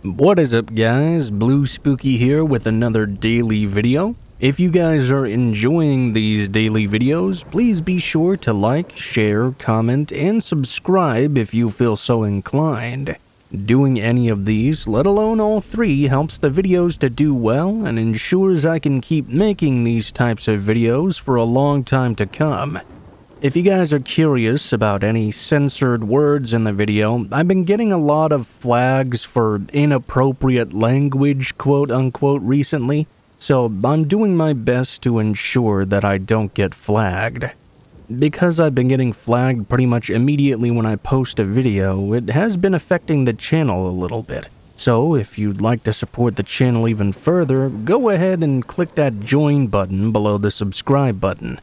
What is up guys, Blue Spooky here with another daily video. If you guys are enjoying these daily videos, please be sure to like, share, comment, and subscribe if you feel so inclined. Doing any of these, let alone all three, helps the videos to do well and ensures I can keep making these types of videos for a long time to come. If you guys are curious about any censored words in the video, I've been getting a lot of flags for inappropriate language, quote-unquote, recently, so I'm doing my best to ensure that I don't get flagged. Because I've been getting flagged pretty much immediately when I post a video, it has been affecting the channel a little bit. So if you'd like to support the channel even further, go ahead and click that join button below the subscribe button.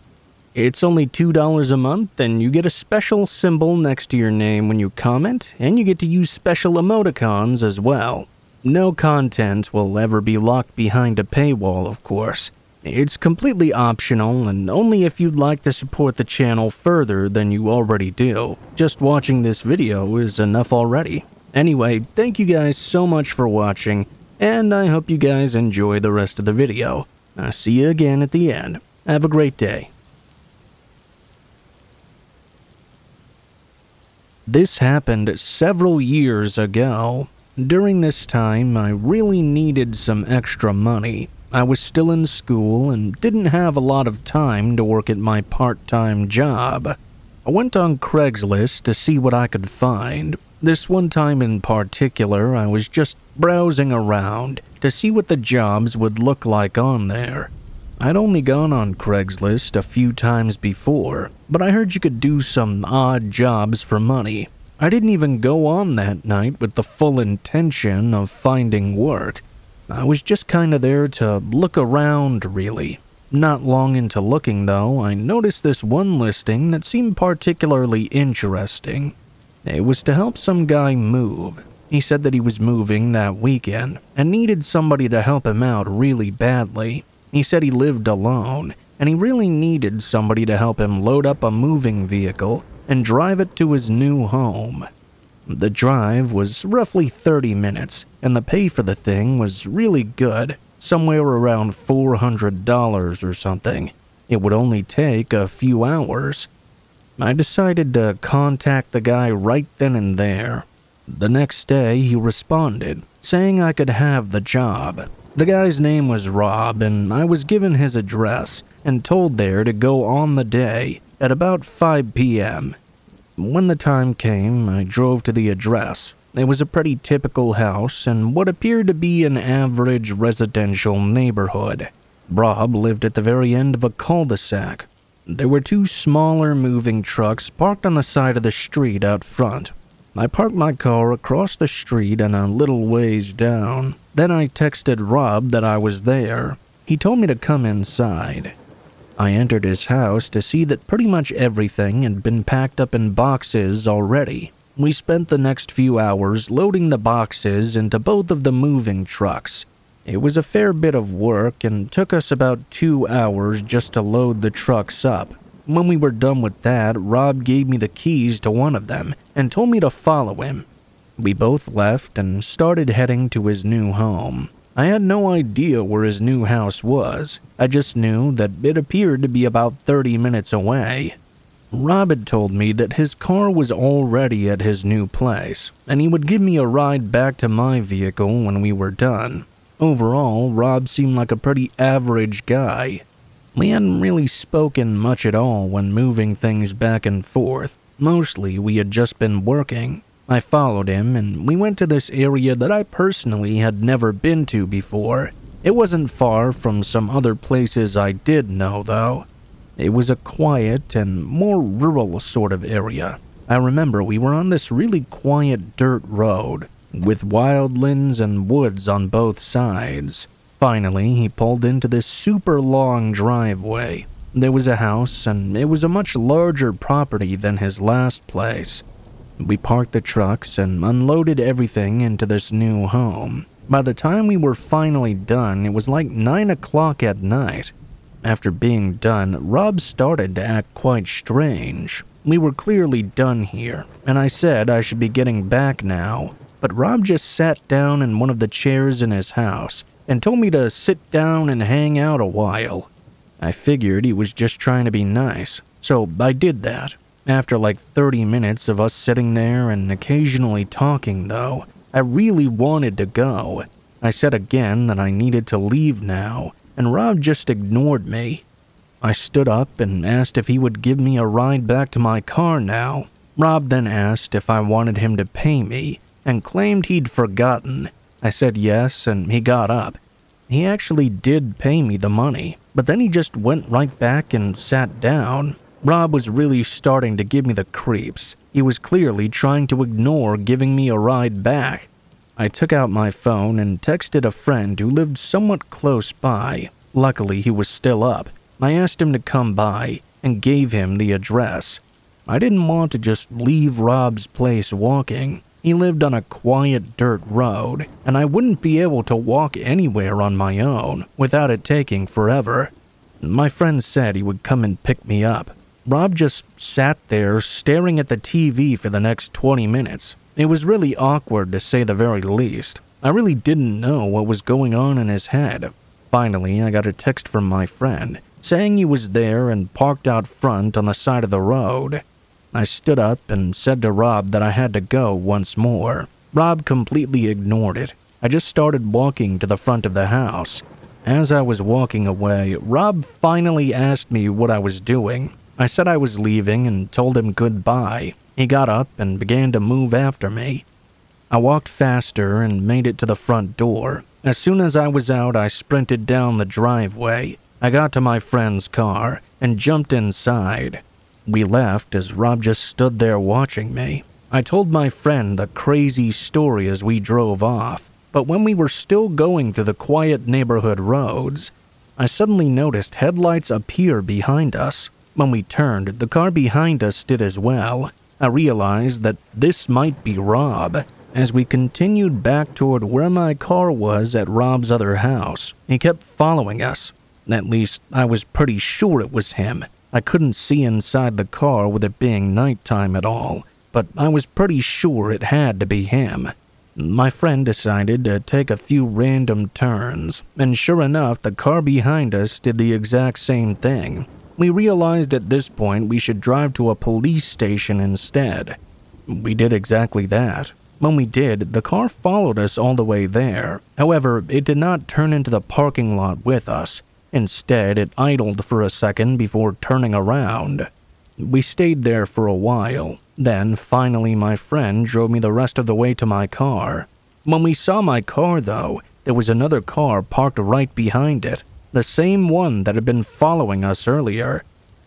It's only $2 a month, and you get a special symbol next to your name when you comment, and you get to use special emoticons as well. No content will ever be locked behind a paywall, of course. It's completely optional, and only if you'd like to support the channel further than you already do. Just watching this video is enough already. Anyway, thank you guys so much for watching, and I hope you guys enjoy the rest of the video. I'll see you again at the end. Have a great day. This happened several years ago. During this time, I really needed some extra money. I was still in school and didn't have a lot of time to work at my part-time job. I went on Craigslist to see what I could find. This one time in particular, I was just browsing around to see what the jobs would look like on there. I'd only gone on Craigslist a few times before, but I heard you could do some odd jobs for money. I didn't even go on that night with the full intention of finding work. I was just kinda there to look around, really. Not long into looking, though, I noticed this one listing that seemed particularly interesting. It was to help some guy move. He said that he was moving that weekend and needed somebody to help him out really badly. He said he lived alone, and he really needed somebody to help him load up a moving vehicle and drive it to his new home. The drive was roughly 30 minutes, and the pay for the thing was really good, somewhere around $400 or something. It would only take a few hours. I decided to contact the guy right then and there. The next day, he responded, saying I could have the job. The guy's name was Rob, and I was given his address and told there to go on the day at about 5 p.m. When the time came, I drove to the address. It was a pretty typical house in what appeared to be an average residential neighborhood. Rob lived at the very end of a cul-de-sac. There were two smaller moving trucks parked on the side of the street out front. I parked my car across the street and a little ways down. Then I texted Rob that I was there. He told me to come inside. I entered his house to see that pretty much everything had been packed up in boxes already. We spent the next few hours loading the boxes into both of the moving trucks. It was a fair bit of work and took us about 2 hours just to load the trucks up. When we were done with that, Rob gave me the keys to one of them and told me to follow him. We both left and started heading to his new home. I had no idea where his new house was. I just knew that it appeared to be about 30 minutes away. Rob had told me that his car was already at his new place, and he would give me a ride back to my vehicle when we were done. Overall, Rob seemed like a pretty average guy. We hadn't really spoken much at all when moving things back and forth. Mostly, we had just been working. I followed him, and we went to this area that I personally had never been to before. It wasn't far from some other places I did know, though. It was a quiet and more rural sort of area. I remember we were on this really quiet dirt road, with wildlands and woods on both sides. Finally, he pulled into this super long driveway. There was a house, and it was a much larger property than his last place. We parked the trucks and unloaded everything into this new home. By the time we were finally done, it was like 9 o'clock at night. After being done, Rob started to act quite strange. We were clearly done here, and I said I should be getting back now. but Rob just sat down in one of the chairs in his house and told me to sit down and hang out a while. I figured he was just trying to be nice, so I did that. After like 30 minutes of us sitting there and occasionally talking though, I really wanted to go. I said again that I needed to leave now, and Rob just ignored me. I stood up and asked if he would give me a ride back to my car now. Rob then asked if I wanted him to pay me, and claimed he'd forgotten. I said yes, and he got up. He actually did pay me the money, but then he just went right back and sat down. Rob was really starting to give me the creeps. He was clearly trying to ignore giving me a ride back. I took out my phone and texted a friend who lived somewhat close by. Luckily, he was still up. I asked him to come by and gave him the address. I didn't want to just leave Rob's place walking. He lived on a quiet dirt road, and I wouldn't be able to walk anywhere on my own without it taking forever. My friend said he would come and pick me up. Rob just sat there staring at the TV for the next 20 minutes. It was really awkward to say the very least. I really didn't know what was going on in his head. Finally, I got a text from my friend saying he was there and parked out front on the side of the road. I stood up and said to Rob that I had to go once more. Rob completely ignored it. I just started walking to the front of the house. As I was walking away, Rob finally asked me what I was doing. I said I was leaving and told him goodbye. He got up and began to move after me. I walked faster and made it to the front door. As soon as I was out, I sprinted down the driveway. I got to my friend's car and jumped inside. We left as Rob just stood there watching me. I told my friend the crazy story as we drove off, but when we were still going through the quiet neighborhood roads, I suddenly noticed headlights appear behind us. When we turned, the car behind us did as well. I realized that this might be Rob. As we continued back toward where my car was at Rob's other house, he kept following us. At least, I was pretty sure it was him. I couldn't see inside the car with it being nighttime at all, but I was pretty sure it had to be him. My friend decided to take a few random turns, and sure enough, the car behind us did the exact same thing. We realized at this point we should drive to a police station instead. We did exactly that. When we did, the car followed us all the way there. However, it did not turn into the parking lot with us. Instead, it idled for a second before turning around. We stayed there for a while. Then, finally, my friend drove me the rest of the way to my car. When we saw my car, though, there was another car parked right behind it. The same one that had been following us earlier.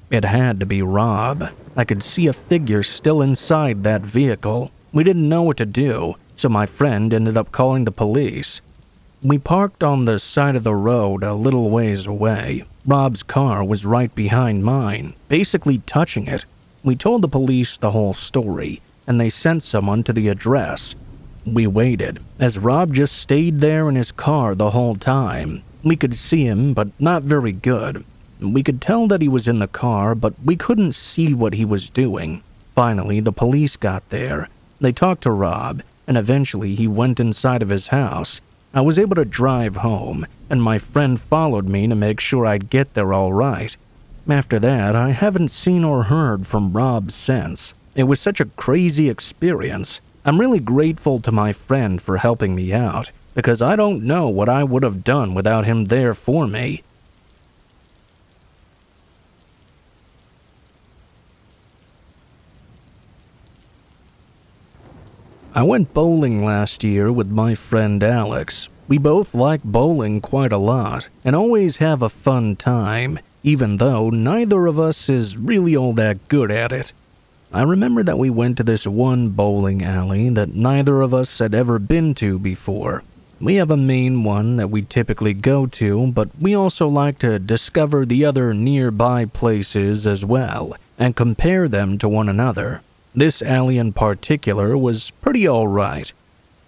It had to be Rob. I could see a figure still inside that vehicle. We didn't know what to do, so my friend ended up calling the police. We parked on the side of the road a little ways away. Rob's car was right behind mine, basically touching it. We told the police the whole story, and they sent someone to the address. We waited, as Rob just stayed there in his car the whole time. We could see him, but not very good. We could tell that he was in the car, but we couldn't see what he was doing. Finally, the police got there. They talked to Rob, and eventually he went inside of his house. I was able to drive home, and my friend followed me to make sure I'd get there all right. After that, I haven't seen or heard from Rob since. It was such a crazy experience. I'm really grateful to my friend for helping me out, because I don't know what I would have done without him there for me. I went bowling last year with my friend Alex. We both like bowling quite a lot and always have a fun time, even though neither of us is really all that good at it. I remember that we went to this one bowling alley that neither of us had ever been to before. We have a main one that we typically go to, but we also like to discover the other nearby places as well and compare them to one another. This alley in particular was pretty alright.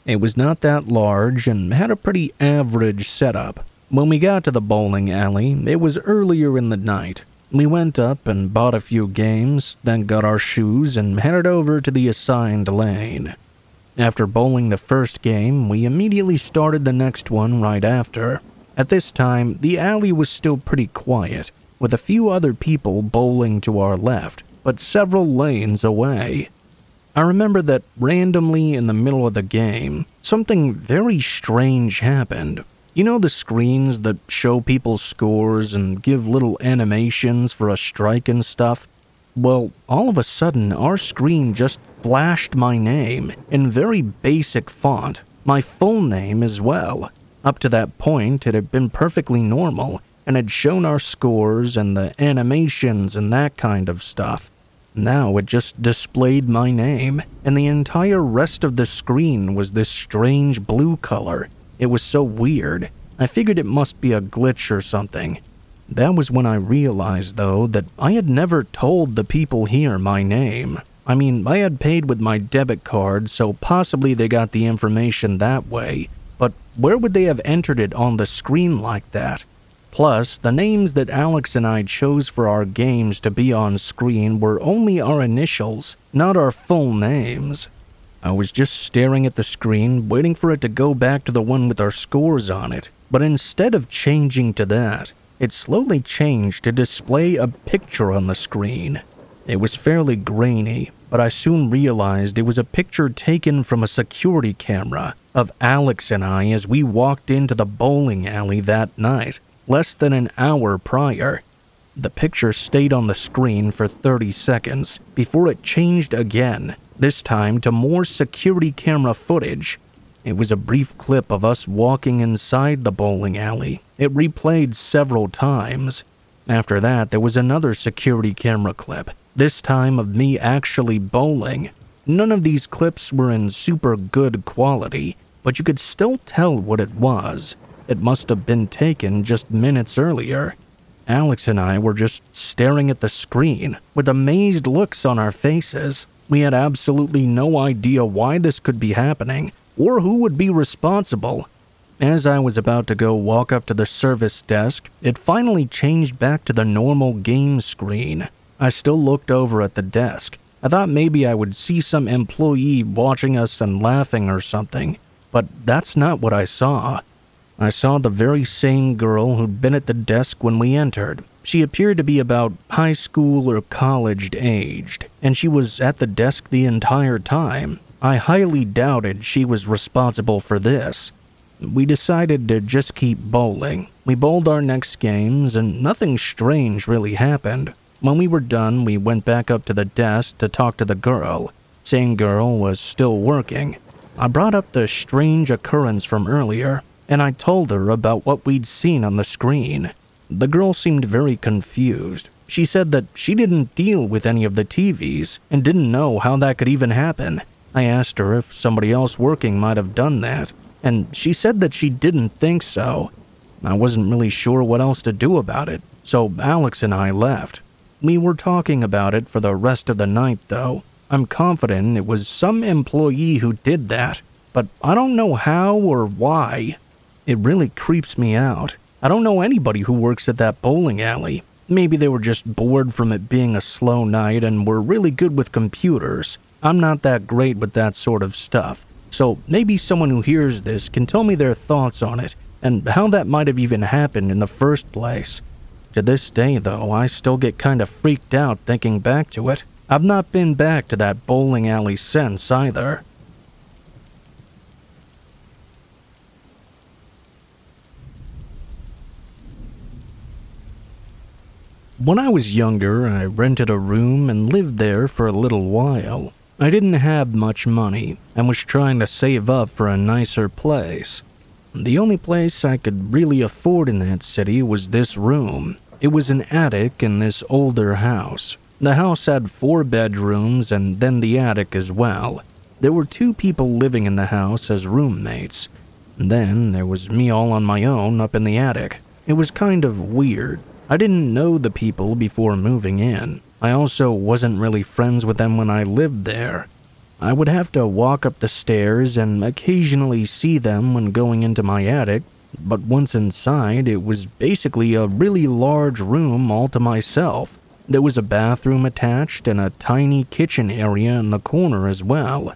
It was not that large and had a pretty average setup. When we got to the bowling alley, it was earlier in the night. We went up and bought a few games, then got our shoes and headed over to the assigned lane. After bowling the first game, we immediately started the next one right after. At this time, the alley was still pretty quiet, with a few other people bowling to our left, but several lanes away. I remember that randomly in the middle of the game, something very strange happened. You know the screens that show people's scores and give little animations for a strike and stuff? Well, all of a sudden, our screen just flashed my name in very basic font, my full name as well. Up to that point, it had been perfectly normal and had shown our scores and the animations and that kind of stuff. Now it just displayed my name, and the entire rest of the screen was this strange blue color. It was so weird. I figured it must be a glitch or something. That was when I realized, though, that I had never told the people here my name. I mean, I had paid with my debit card, so possibly they got the information that way. But where would they have entered it on the screen like that? Plus, the names that Alex and I chose for our games to be on screen were only our initials, not our full names. I was just staring at the screen, waiting for it to go back to the one with our scores on it. But instead of changing to that, it slowly changed to display a picture on the screen. It was fairly grainy, but I soon realized it was a picture taken from a security camera of Alex and I as we walked into the bowling alley that night, less than an hour prior. The picture stayed on the screen for 30 seconds before it changed again, this time to more security camera footage. It was a brief clip of us walking inside the bowling alley. It replayed several times. After that, there was another security camera clip, this time of me actually bowling. None of these clips were in super good quality, but you could still tell what it was. It must have been taken just minutes earlier. Alex and I were just staring at the screen with amazed looks on our faces. We had absolutely no idea why this could be happening or who would be responsible. As I was about to go walk up to the service desk, it finally changed back to the normal game screen. I still looked over at the desk. I thought maybe I would see some employee watching us and laughing or something, but that's not what I saw. I saw the very same girl who'd been at the desk when we entered. She appeared to be about high school or college-aged, and she was at the desk the entire time. I highly doubted she was responsible for this. We decided to just keep bowling. We bowled our next games, and nothing strange really happened. When we were done, we went back up to the desk to talk to the girl. Same girl was still working. I brought up the strange occurrence from earlier, and I told her about what we'd seen on the screen. The girl seemed very confused. She said that she didn't deal with any of the TVs and didn't know how that could even happen. I asked her if somebody else working might have done that, and she said that she didn't think so. I wasn't really sure what else to do about it, so Alex and I left. We were talking about it for the rest of the night, though. I'm confident it was some employee who did that, but I don't know how or why. It really creeps me out. I don't know anybody who works at that bowling alley. Maybe they were just bored from it being a slow night and were really good with computers. I'm not that great with that sort of stuff. So maybe someone who hears this can tell me their thoughts on it and how that might have even happened in the first place. To this day, though, I still get kind of freaked out thinking back to it. I've not been back to that bowling alley since either. When I was younger, I rented a room and lived there for a little while. I didn't have much money and was trying to save up for a nicer place. The only place I could really afford in that city was this room. It was an attic in this older house. The house had 4 bedrooms and then the attic as well. There were 2 people living in the house as roommates. Then there was me all on my own up in the attic. It was kind of weird. I didn't know the people before moving in. I also wasn't really friends with them when I lived there. I would have to walk up the stairs and occasionally see them when going into my attic, but once inside, it was basically a really large room all to myself. There was a bathroom attached and a tiny kitchen area in the corner as well.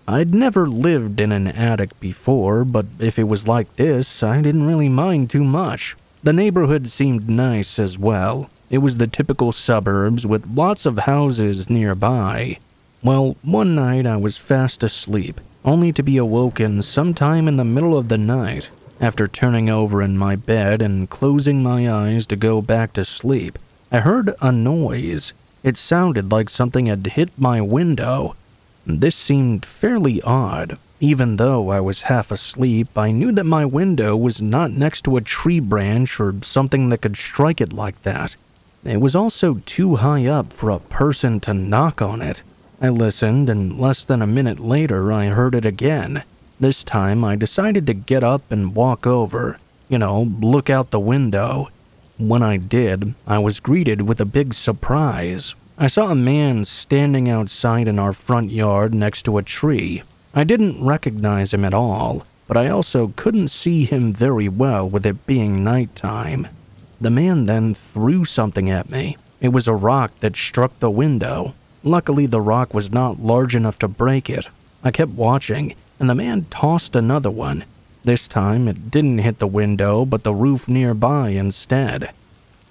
I'd never lived in an attic before, but if it was like this, I didn't really mind too much. The neighborhood seemed nice as well. It was the typical suburbs with lots of houses nearby. Well, one night I was fast asleep, only to be awoken sometime in the middle of the night. After turning over in my bed and closing my eyes to go back to sleep, I heard a noise. It sounded like something had hit my window. This seemed fairly odd. Even though I was half asleep, I knew that my window was not next to a tree branch or something that could strike it like that. It was also too high up for a person to knock on it. I listened, and less than a minute later, I heard it again. This time, I decided to get up and walk over. Look out the window. When I did, I was greeted with a big surprise. I saw a man standing outside in our front yard next to a tree. I didn't recognize him at all, but I also couldn't see him very well with it being nighttime. The man then threw something at me. It was a rock that struck the window. Luckily, the rock was not large enough to break it. I kept watching, and the man tossed another one. This time, it didn't hit the window, but the roof nearby instead.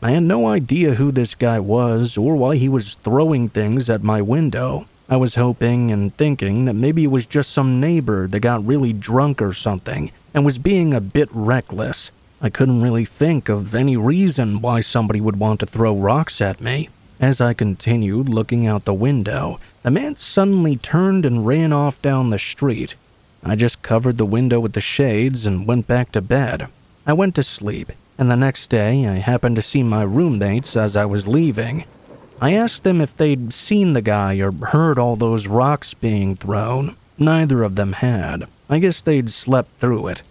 I had no idea who this guy was or why he was throwing things at my window. I was hoping and thinking that maybe it was just some neighbor that got really drunk or something and was being a bit reckless. I couldn't really think of any reason why somebody would want to throw rocks at me. As I continued looking out the window, the man suddenly turned and ran off down the street. I just covered the window with the shades and went back to bed. I went to sleep, and the next day I happened to see my roommates as I was leaving. I asked them if they'd seen the guy or heard all those rocks being thrown. Neither of them had. I guess they'd slept through it.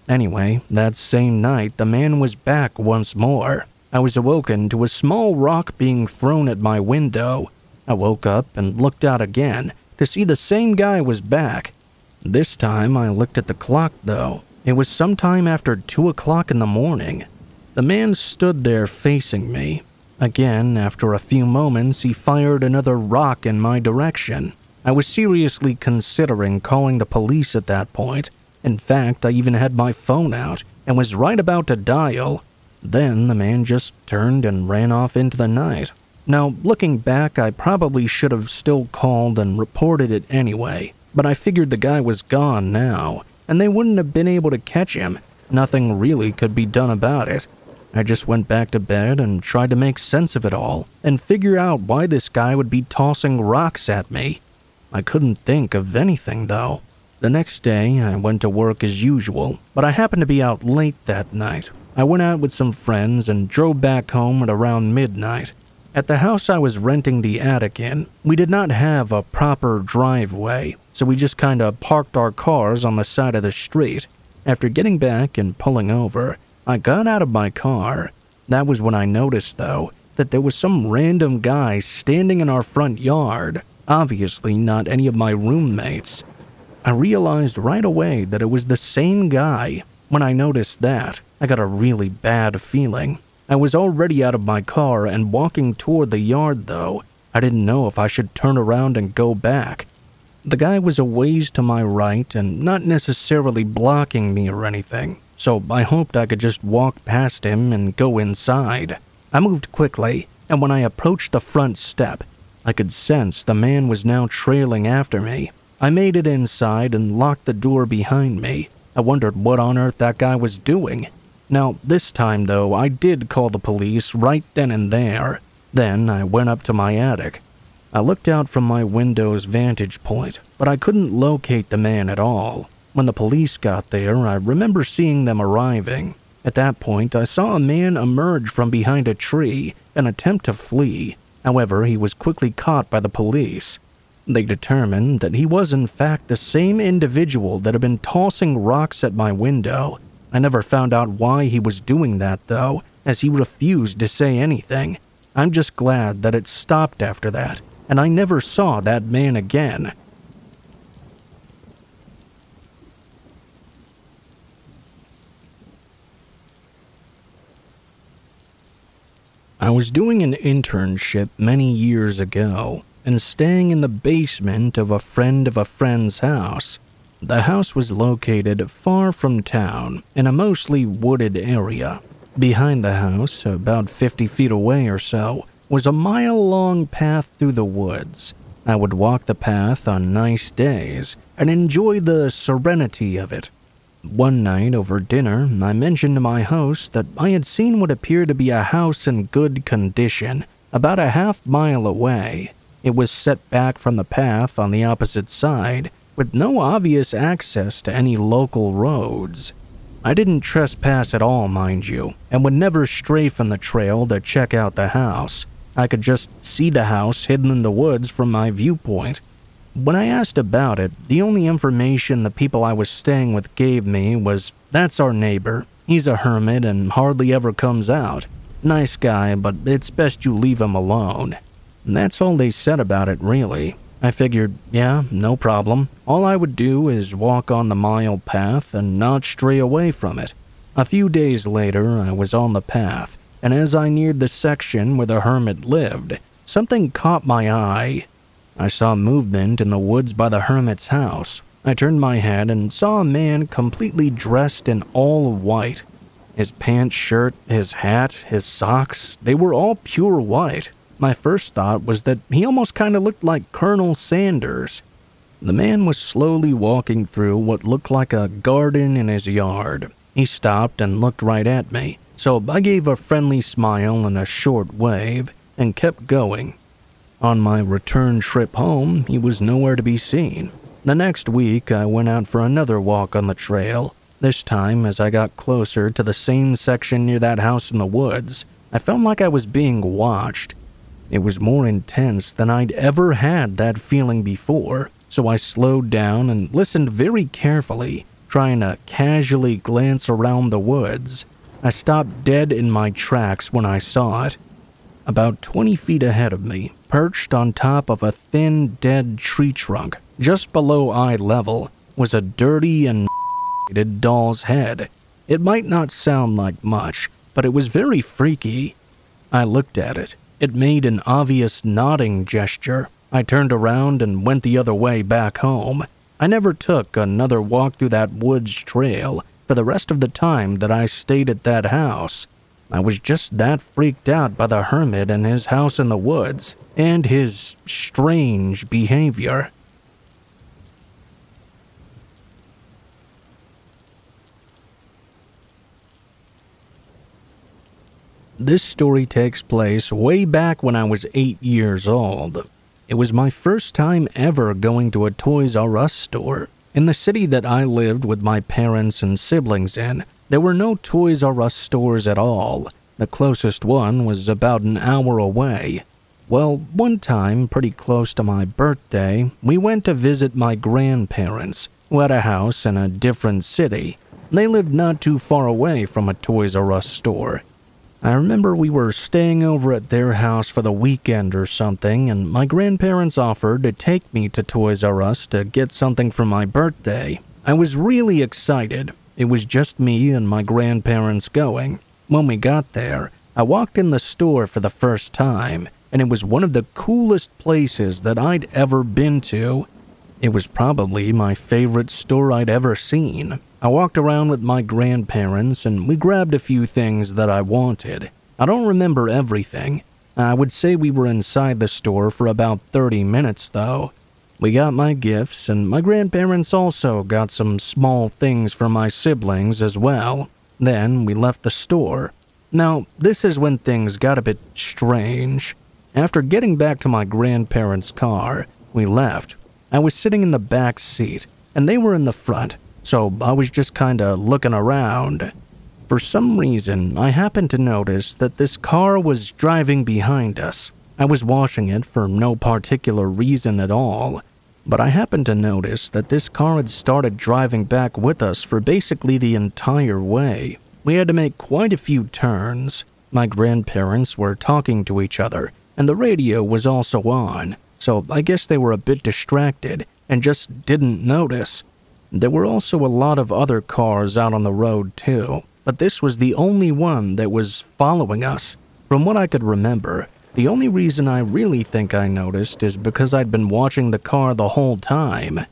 Anyway, that same night, the man was back once more. I was awoken to a small rock being thrown at my window. I woke up and looked out again to see the same guy was back. This time, I looked at the clock, though. It was sometime after 2 o'clock in the morning. The man stood there facing me. Again, after a few moments, he fired another rock in my direction. I was seriously considering calling the police at that point. In fact, I even had my phone out and was right about to dial. Then the man just turned and ran off into the night. Now, looking back, I probably should have still called and reported it anyway, but I figured the guy was gone now, and they wouldn't have been able to catch him. Nothing really could be done about it. I just went back to bed and tried to make sense of it all and figure out why this guy would be tossing rocks at me. I couldn't think of anything, though. The next day, I went to work as usual, but I happened to be out late that night. I went out with some friends and drove back home at around midnight. At the house I was renting the attic in, we did not have a proper driveway, so we just kinda parked our cars on the side of the street. After getting back and pulling over, I got out of my car. That was when I noticed, though, that there was some random guy standing in our front yard, obviously not any of my roommates. I realized right away that it was the same guy. When I noticed that, I got a really bad feeling. I was already out of my car and walking toward the yard, though. I didn't know if I should turn around and go back. The guy was a ways to my right and not necessarily blocking me or anything, so I hoped I could just walk past him and go inside. I moved quickly, and when I approached the front step, I could sense the man was now trailing after me. I made it inside and locked the door behind me. I wondered what on earth that guy was doing. Now, this time, though, I did call the police right then and there. Then I went up to my attic. I looked out from my window's vantage point, but I couldn't locate the man at all. When the police got there, I remember seeing them arriving. At that point, I saw a man emerge from behind a tree and attempt to flee. However, he was quickly caught by the police. They determined that he was in fact the same individual that had been tossing rocks at my window. I never found out why he was doing that, though, as he refused to say anything. I'm just glad that it stopped after that, and I never saw that man again. I was doing an internship many years ago. and staying in the basement of a friend's house. The house was located far from town in a mostly wooded area. Behind the house, about 50 feet away or so, was a mile-long path through the woods. I would walk the path on nice days and enjoy the serenity of it. One night over dinner, I mentioned to my host that I had seen what appeared to be a house in good condition about a half-mile away. It was set back from the path on the opposite side, with no obvious access to any local roads. I didn't trespass at all, mind you, and would never stray from the trail to check out the house. I could just see the house hidden in the woods from my viewpoint. When I asked about it, the only information the people I was staying with gave me was, "That's our neighbor. He's a hermit and hardly ever comes out. Nice guy, but it's best you leave him alone." And that's all they said about it, really. I figured, yeah, no problem. All I would do is walk on the mile path and not stray away from it. A few days later, I was on the path, and as I neared the section where the hermit lived, something caught my eye. I saw movement in the woods by the hermit's house. I turned my head and saw a man completely dressed in all white. His pants, shirt, his hat, his socks, they were all pure white. My first thought was that he almost kind of looked like Colonel Sanders. The man was slowly walking through what looked like a garden in his yard. He stopped and looked right at me, so I gave a friendly smile and a short wave and kept going. On my return trip home, he was nowhere to be seen. The next week, I went out for another walk on the trail. This time, as I got closer to the same section near that house in the woods, I felt like I was being watched. It was more intense than I'd ever had that feeling before, so I slowed down and listened very carefully, trying to casually glance around the woods. I stopped dead in my tracks when I saw it. About 20 feet ahead of me, perched on top of a thin, dead tree trunk, just below eye level, was a dirty and doll's head. It might not sound like much, but it was very freaky. I looked at it. It made an obvious nodding gesture. I turned around and went the other way back home. I never took another walk through that woods trail for the rest of the time that I stayed at that house. I was just that freaked out by the hermit and his house in the woods, and his strange behavior. This story takes place way back when I was 8 years old. It was my first time ever going to a Toys R Us store. In the city that I lived with my parents and siblings in, there were no Toys R Us stores at all. The closest one was about an hour away. Well, one time, pretty close to my birthday, we went to visit my grandparents, who had a house in a different city. They lived not too far away from a Toys R Us store. I remember we were staying over at their house for the weekend or something, and my grandparents offered to take me to Toys R Us to get something for my birthday. I was really excited. It was just me and my grandparents going. When we got there, I walked in the store for the first time, and it was one of the coolest places that I'd ever been to. It was probably my favorite store I'd ever seen. I walked around with my grandparents and we grabbed a few things that I wanted. I don't remember everything. I would say we were inside the store for about 30 minutes though. We got my gifts and my grandparents also got some small things for my siblings as well. Then we left the store. Now, this is when things got a bit strange. After getting back to my grandparents' car, we left. I was sitting in the back seat, and they were in the front, so I was just kinda looking around. For some reason, I happened to notice that this car was driving behind us. I was watching it for no particular reason at all, but I happened to notice that this car had started driving back with us for basically the entire way. We had to make quite a few turns. My grandparents were talking to each other, and the radio was also on. So I guess they were a bit distracted and just didn't notice. There were also a lot of other cars out on the road too, but this was the only one that was following us. From what I could remember, The only reason I really think I noticed is because I'd been watching the car the whole time.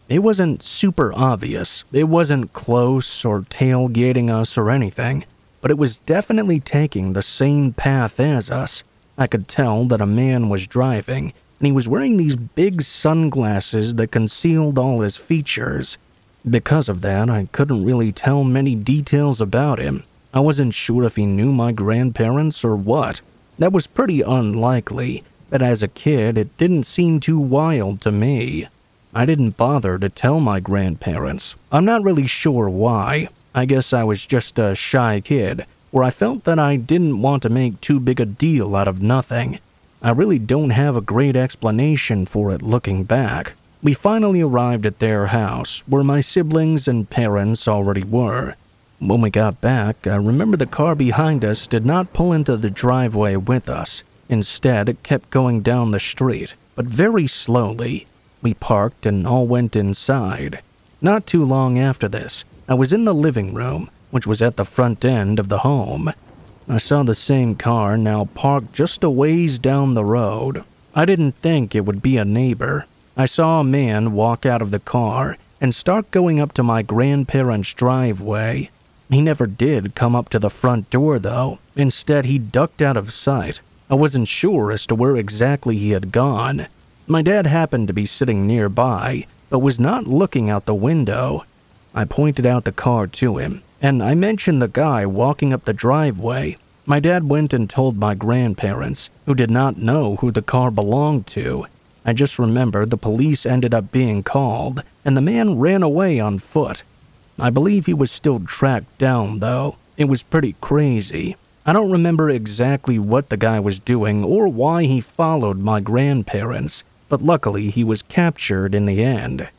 It wasn't super obvious, it wasn't close or tailgating us or anything, but it was definitely taking the same path as us. I could tell that a man was driving, and he was wearing these big sunglasses that concealed all his features. Because of that, I couldn't really tell many details about him. I wasn't sure if he knew my grandparents or what. That was pretty unlikely, but as a kid, it didn't seem too wild to me. I didn't bother to tell my grandparents. I'm not really sure why. I guess I was just a shy kid, where I felt that I didn't want to make too big a deal out of nothing. I really don't have a great explanation for it looking back. We finally arrived at their house, where my siblings and parents already were. When we got back, I remember the car behind us did not pull into the driveway with us. Instead, it kept going down the street, but very slowly. We parked and all went inside. Not too long after this, I was in the living room, which was at the front end of the home. I saw the same car now parked just a ways down the road. I didn't think it would be a neighbor. I saw a man walk out of the car and start going up to my grandparents' driveway. He never did come up to the front door, though. Instead, he ducked out of sight. I wasn't sure as to where exactly he had gone. My dad happened to be sitting nearby, but was not looking out the window. I pointed out the car to him, and I mentioned the guy walking up the driveway. My dad went and told my grandparents, who did not know who the car belonged to. I just remember the police ended up being called, and the man ran away on foot. I believe he was still tracked down, though. It was pretty crazy. I don't remember exactly what the guy was doing or why he followed my grandparents, but luckily he was captured in the end.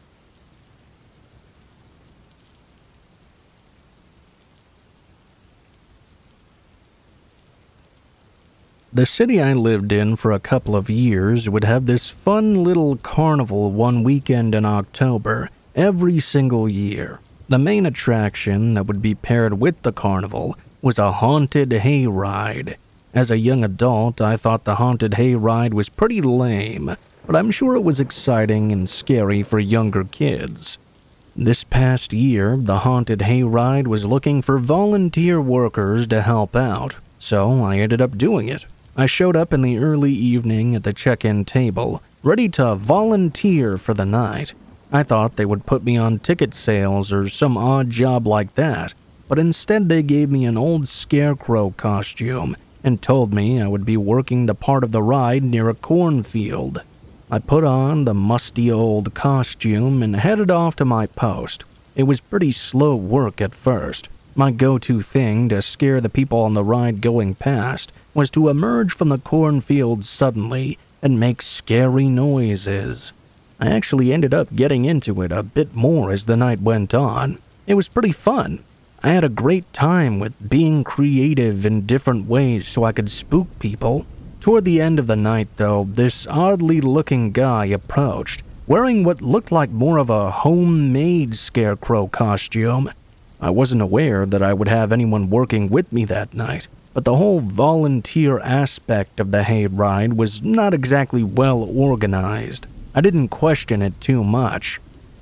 The city I lived in for a couple of years would have this fun little carnival one weekend in October, every single year. The main attraction that would be paired with the carnival was a haunted hayride. As a young adult, I thought the haunted hayride was pretty lame, but I'm sure it was exciting and scary for younger kids. This past year, the haunted hayride was looking for volunteer workers to help out, so I ended up doing it. I showed up in the early evening at the check-in table, ready to volunteer for the night. I thought they would put me on ticket sales or some odd job like that, but instead they gave me an old scarecrow costume and told me I would be working the part of the ride near a cornfield. I put on the musty old costume and headed off to my post. It was pretty slow work at first. My go-to thing to scare the people on the ride going past was to emerge from the cornfield suddenly and make scary noises. I actually ended up getting into it a bit more as the night went on. It was pretty fun. I had a great time with being creative in different ways so I could spook people. Toward the end of the night, though, this oddly-looking guy approached, wearing what looked like more of a homemade scarecrow costume. I wasn't aware that I would have anyone working with me that night, but the whole volunteer aspect of the hayride was not exactly well organized. I didn't question it too much.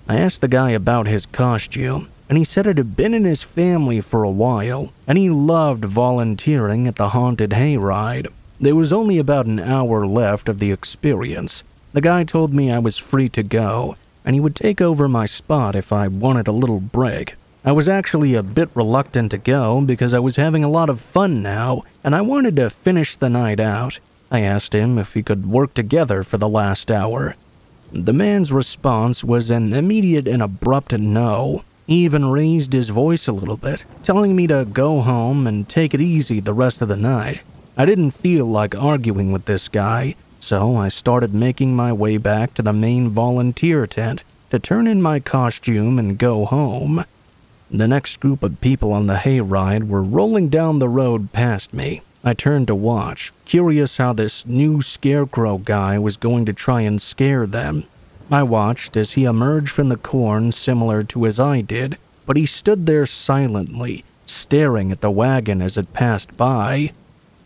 I asked the guy about his costume, and he said it had been in his family for a while, and he loved volunteering at the haunted hayride. There was only about an hour left of the experience. The guy told me I was free to go, and he would take over my spot if I wanted a little break. I was actually a bit reluctant to go because I was having a lot of fun now, and I wanted to finish the night out. I asked him if he could work together for the last hour. The man's response was an immediate and abrupt no. He even raised his voice a little bit, telling me to go home and take it easy the rest of the night. I didn't feel like arguing with this guy, so I started making my way back to the main volunteer tent to turn in my costume and go home. The next group of people on the hayride were rolling down the road past me. I turned to watch, curious how this new scarecrow guy was going to try and scare them. I watched as he emerged from the corn similar to as I did, but he stood there silently, staring at the wagon as it passed by.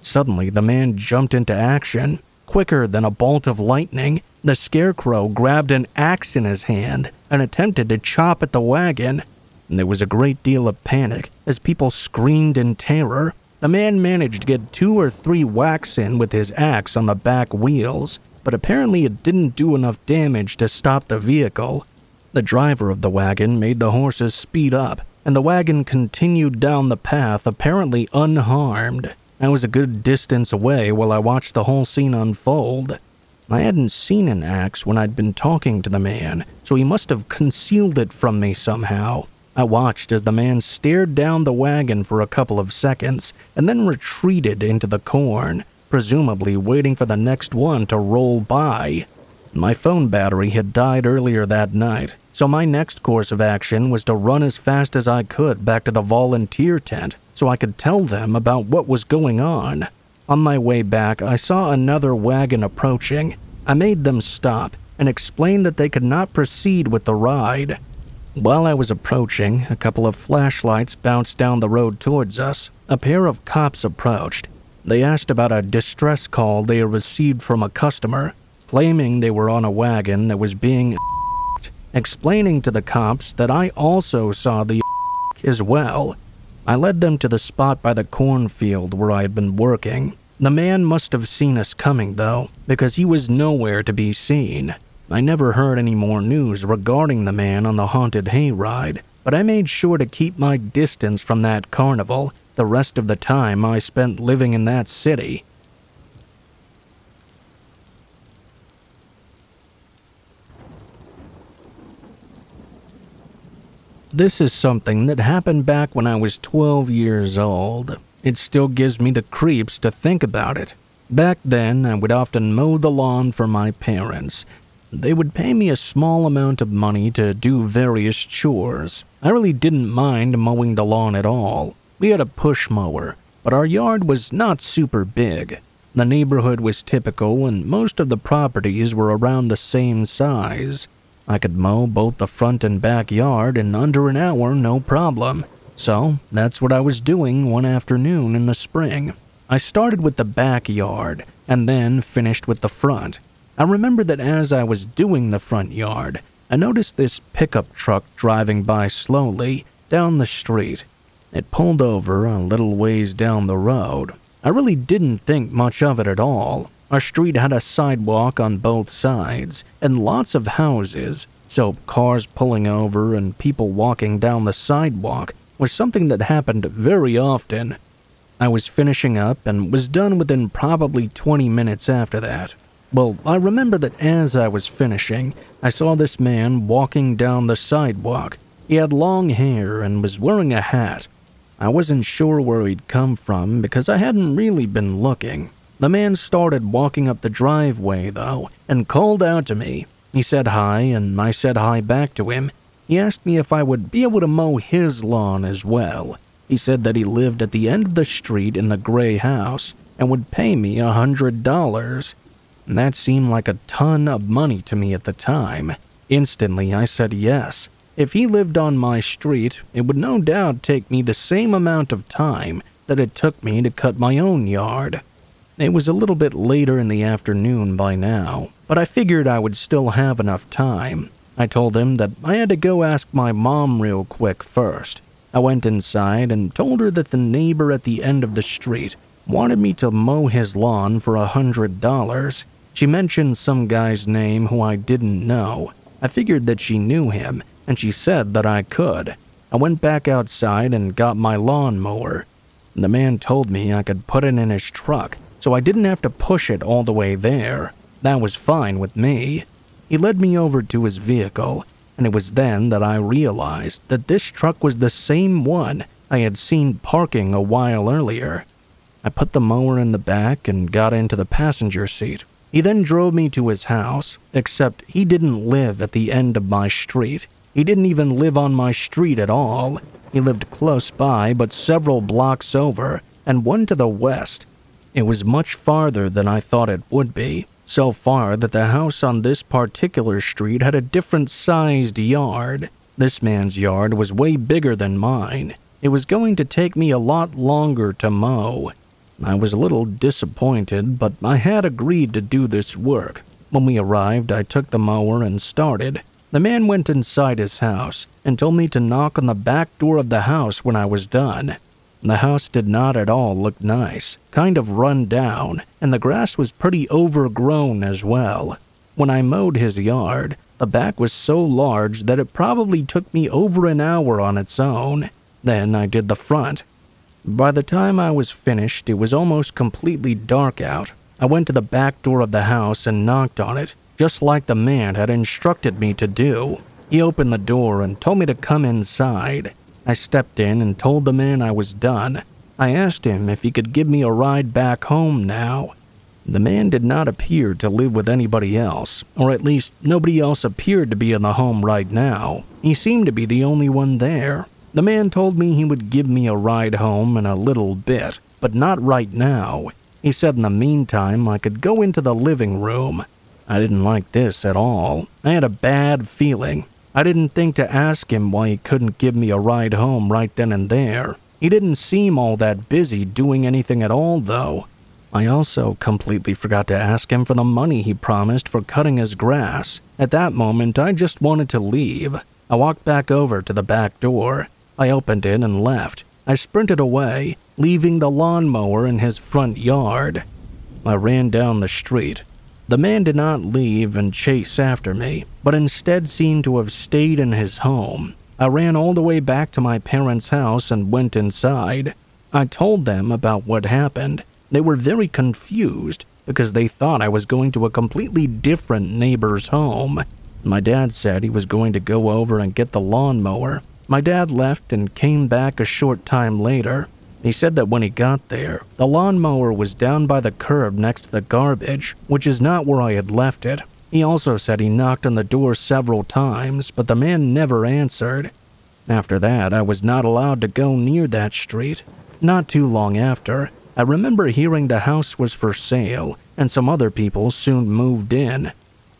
Suddenly, the man jumped into action. Quicker than a bolt of lightning, the scarecrow grabbed an axe in his hand and attempted to chop at the wagon. There was a great deal of panic as people screamed in terror. The man managed to get 2 or 3 whacks in with his axe on the back wheels, but apparently it didn't do enough damage to stop the vehicle. The driver of the wagon made the horses speed up, and the wagon continued down the path apparently unharmed. I was a good distance away while I watched the whole scene unfold. I hadn't seen an axe when I'd been talking to the man, so he must have concealed it from me somehow. I watched as the man stared down the wagon for a couple of seconds and then retreated into the corn, presumably waiting for the next one to roll by. My phone battery had died earlier that night, so my next course of action was to run as fast as I could back to the volunteer tent so I could tell them about what was going on. On my way back, I saw another wagon approaching. I made them stop and explained that they could not proceed with the ride. While I was approaching, a couple of flashlights bounced down the road towards us. A pair of cops approached. They asked about a distress call they had received from a customer, claiming they were on a wagon that was being explaining to the cops that I also saw the as well. I led them to the spot by the cornfield where I had been working. The man must have seen us coming, though, because he was nowhere to be seen. I never heard any more news regarding the man on the haunted hayride, but I made sure to keep my distance from that carnival the rest of the time I spent living in that city. This is something that happened back when I was 12 years old. It still gives me the creeps to think about it. Back then, I would often mow the lawn for my parents. They would pay me a small amount of money to do various chores. I really didn't mind mowing the lawn at all. We had a push mower, but our yard was not super big. The neighborhood was typical, and most of the properties were around the same size. I could mow both the front and backyard in under an hour, no problem. So that's what I was doing one afternoon in the spring. I started with the backyard and then finished with the front. I remember that as I was doing the front yard, I noticed this pickup truck driving by slowly down the street. It pulled over a little ways down the road. I really didn't think much of it at all. Our street had a sidewalk on both sides and lots of houses, so cars pulling over and people walking down the sidewalk was something that happened very often. I was finishing up and was done within probably 20 minutes after that. Well, I remember that as I was finishing, I saw this man walking down the sidewalk. He had long hair and was wearing a hat. I wasn't sure where he'd come from because I hadn't really been looking. The man started walking up the driveway, though, and called out to me. He said hi, and I said hi back to him. He asked me if I would be able to mow his lawn as well. He said that he lived at the end of the street in the gray house and would pay me $100. And that seemed like a ton of money to me at the time. Instantly, I said yes. If he lived on my street, it would no doubt take me the same amount of time that it took me to cut my own yard. It was a little bit later in the afternoon by now, but I figured I would still have enough time. I told him that I had to go ask my mom real quick first. I went inside and told her that the neighbor at the end of the street wanted me to mow his lawn for $100. She mentioned some guy's name who I didn't know. I figured that she knew him, and she said that I could. I went back outside and got my lawnmower. The man told me I could put it in his truck, so I didn't have to push it all the way there. That was fine with me. He led me over to his vehicle, and it was then that I realized that this truck was the same one I had seen parking a while earlier. I put the mower in the back and got into the passenger seat. He then drove me to his house, except he didn't live at the end of my street. He didn't even live on my street at all. He lived close by, but several blocks over, and one to the west. It was much farther than I thought it would be, so far that the house on this particular street had a different sized yard. This man's yard was way bigger than mine. It was going to take me a lot longer to mow. I was a little disappointed, but I had agreed to do this work. When we arrived, I took the mower and started. The man went inside his house and told me to knock on the back door of the house when I was done. The house did not at all look nice, kind of run down, and the grass was pretty overgrown as well. When I mowed his yard, the back was so large that it probably took me over an hour on its own. Then I did the front. By the time I was finished, it was almost completely dark out. I went to the back door of the house and knocked on it, just like the man had instructed me to do. He opened the door and told me to come inside. I stepped in and told the man I was done. I asked him if he could give me a ride back home now. The man did not appear to live with anybody else, or at least nobody else appeared to be in the home right now. He seemed to be the only one there. The man told me he would give me a ride home in a little bit, but not right now. He said in the meantime I could go into the living room. I didn't like this at all. I had a bad feeling. I didn't think to ask him why he couldn't give me a ride home right then and there. He didn't seem all that busy doing anything at all, though. I also completely forgot to ask him for the money he promised for cutting his grass. At that moment, I just wanted to leave. I walked back over to the back door. I opened it and left. I sprinted away, leaving the lawnmower in his front yard. I ran down the street. The man did not leave and chase after me, but instead seemed to have stayed in his home. I ran all the way back to my parents' house and went inside. I told them about what happened. They were very confused because they thought I was going to a completely different neighbor's home. My dad said he was going to go over and get the lawnmower. My dad left and came back a short time later. He said that when he got there, the lawnmower was down by the curb next to the garbage, which is not where I had left it. He also said he knocked on the door several times, but the man never answered. After that, I was not allowed to go near that street. Not too long after, I remember hearing the house was for sale, and some other people soon moved in.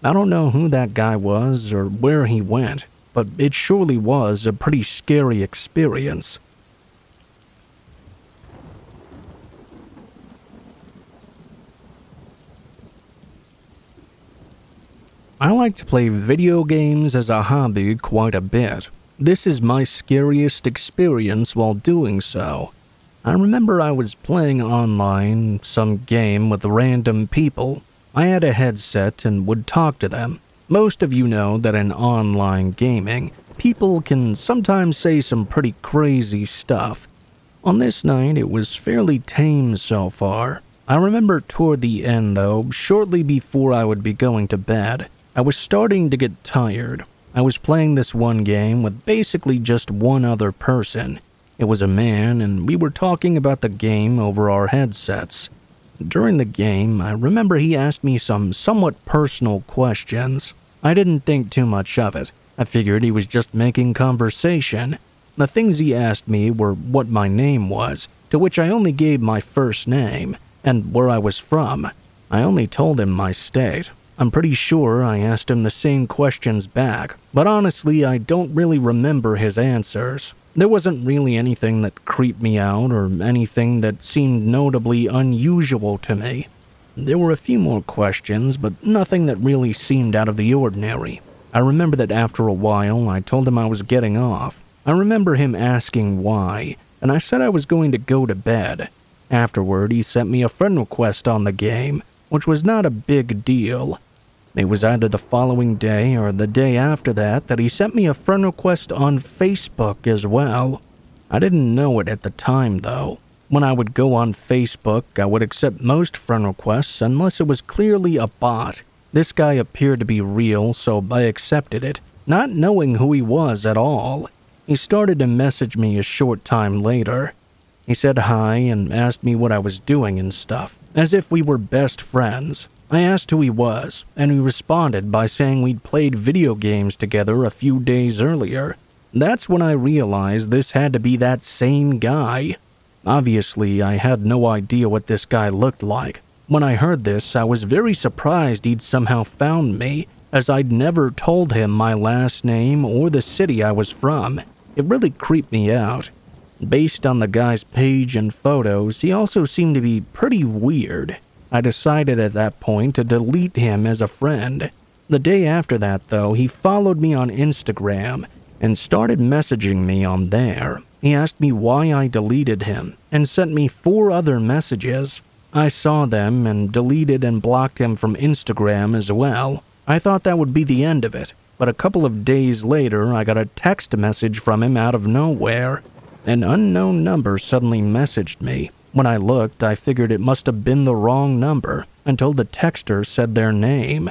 I don't know who that guy was or where he went, but it surely was a pretty scary experience. I like to play video games as a hobby quite a bit. This is my scariest experience while doing so. I remember I was playing online some game with random people. I had a headset and would talk to them. Most of you know that in online gaming, people can sometimes say some pretty crazy stuff. On this night, it was fairly tame so far. I remember toward the end though, shortly before I would be going to bed, I was starting to get tired. I was playing this one game with basically just one other person. It was a man, and we were talking about the game over our headsets. During the game, I remember he asked me some somewhat personal questions. I didn't think too much of it. I figured he was just making conversation. The things he asked me were what my name was, to which I only gave my first name, and where I was from. I only told him my state. I'm pretty sure I asked him the same questions back, but honestly, I don't really remember his answers. There wasn't really anything that creeped me out or anything that seemed notably unusual to me. There were a few more questions, but nothing that really seemed out of the ordinary. I remember that after a while, I told him I was getting off. I remember him asking why, and I said I was going to go to bed. Afterward, he sent me a friend request on the game, which was not a big deal. It was either the following day or the day after that he sent me a friend request on Facebook as well. I didn't know it at the time, though. When I would go on Facebook, I would accept most friend requests unless it was clearly a bot. This guy appeared to be real, so I accepted it, not knowing who he was at all. He started to message me a short time later. He said hi and asked me what I was doing and stuff, as if we were best friends. I asked who he was, and he responded by saying we'd played video games together a few days earlier. That's when I realized this had to be that same guy. Obviously, I had no idea what this guy looked like. When I heard this, I was very surprised he'd somehow found me, as I'd never told him my last name or the city I was from. It really creeped me out. Based on the guy's page and photos, he also seemed to be pretty weird. I decided at that point to delete him as a friend. The day after that, though, he followed me on Instagram and started messaging me on there. He asked me why I deleted him and sent me 4 other messages. I saw them and deleted and blocked him from Instagram as well. I thought that would be the end of it, but a couple of days later I got a text message from him out of nowhere. An unknown number suddenly messaged me. When I looked, I figured it must have been the wrong number until the texter said their name.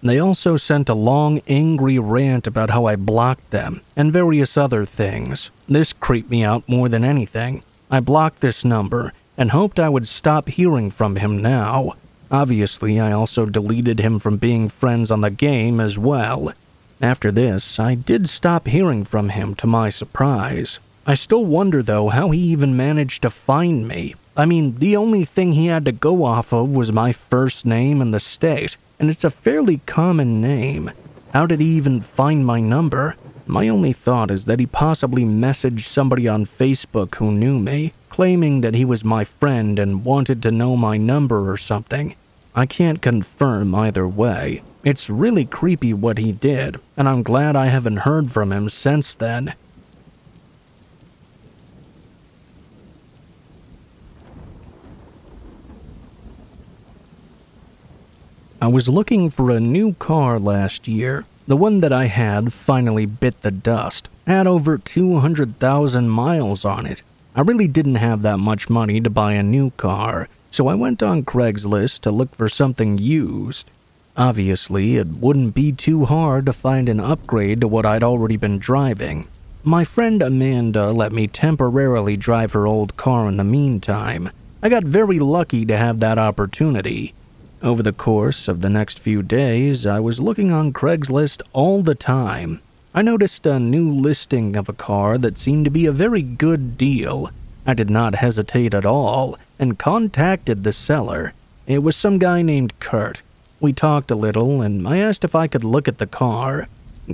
They also sent a long, angry rant about how I blocked them and various other things. This creeped me out more than anything. I blocked this number and hoped I would stop hearing from him now. Obviously, I also deleted him from being friends on the game as well. After this, I did stop hearing from him to my surprise. I still wonder, though, how he even managed to find me. I mean, the only thing he had to go off of was my first name and the state, and it's a fairly common name. How did he even find my number? My only thought is that he possibly messaged somebody on Facebook who knew me, claiming that he was my friend and wanted to know my number or something. I can't confirm either way. It's really creepy what he did, and I'm glad I haven't heard from him since then. I was looking for a new car last year. The one that I had finally bit the dust. Had over 200,000 miles on it. I really didn't have that much money to buy a new car, so I went on Craigslist to look for something used. Obviously, it wouldn't be too hard to find an upgrade to what I'd already been driving. My friend Amanda let me temporarily drive her old car in the meantime. I got very lucky to have that opportunity. Over the course of the next few days, I was looking on Craigslist all the time. I noticed a new listing of a car that seemed to be a very good deal. I did not hesitate at all and contacted the seller. It was some guy named Kurt. We talked a little and I asked if I could look at the car.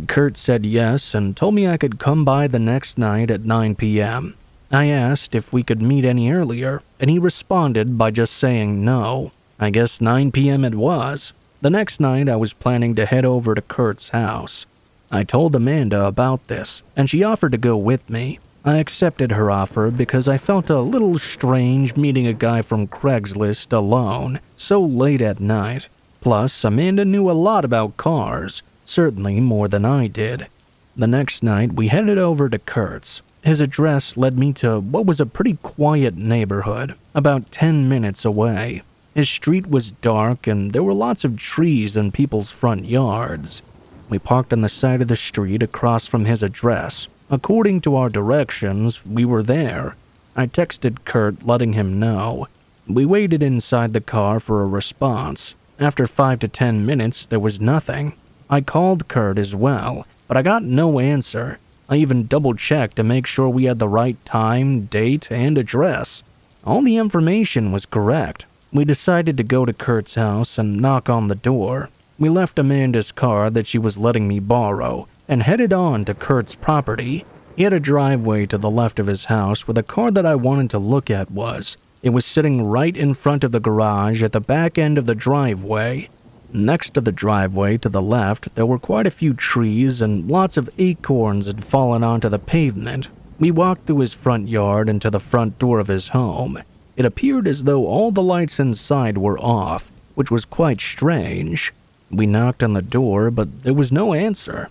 Kurt said yes and told me I could come by the next night at 9 p.m. I asked if we could meet any earlier, and he responded by just saying no. I guess 9 p.m. it was. The next night, I was planning to head over to Kurt's house. I told Amanda about this, and she offered to go with me. I accepted her offer because I felt a little strange meeting a guy from Craigslist alone, so late at night. Plus, Amanda knew a lot about cars, certainly more than I did. The next night, we headed over to Kurt's. His address led me to what was a pretty quiet neighborhood, about 10 minutes away. His street was dark and there were lots of trees in people's front yards. We parked on the side of the street across from his address. According to our directions, we were there. I texted Kurt letting him know. We waited inside the car for a response. After 5 to 10 minutes, there was nothing. I called Kurt as well, but I got no answer. I even double-checked to make sure we had the right time, date, and address. All the information was correct. We decided to go to Kurt's house and knock on the door. We left Amanda's car that she was letting me borrow and headed on to Kurt's property. He had a driveway to the left of his house where the car that I wanted to look at was. It was sitting right in front of the garage at the back end of the driveway. Next to the driveway to the left, there were quite a few trees and lots of acorns had fallen onto the pavement. We walked through his front yard and to the front door of his home. It appeared as though all the lights inside were off, which was quite strange. We knocked on the door, but there was no answer.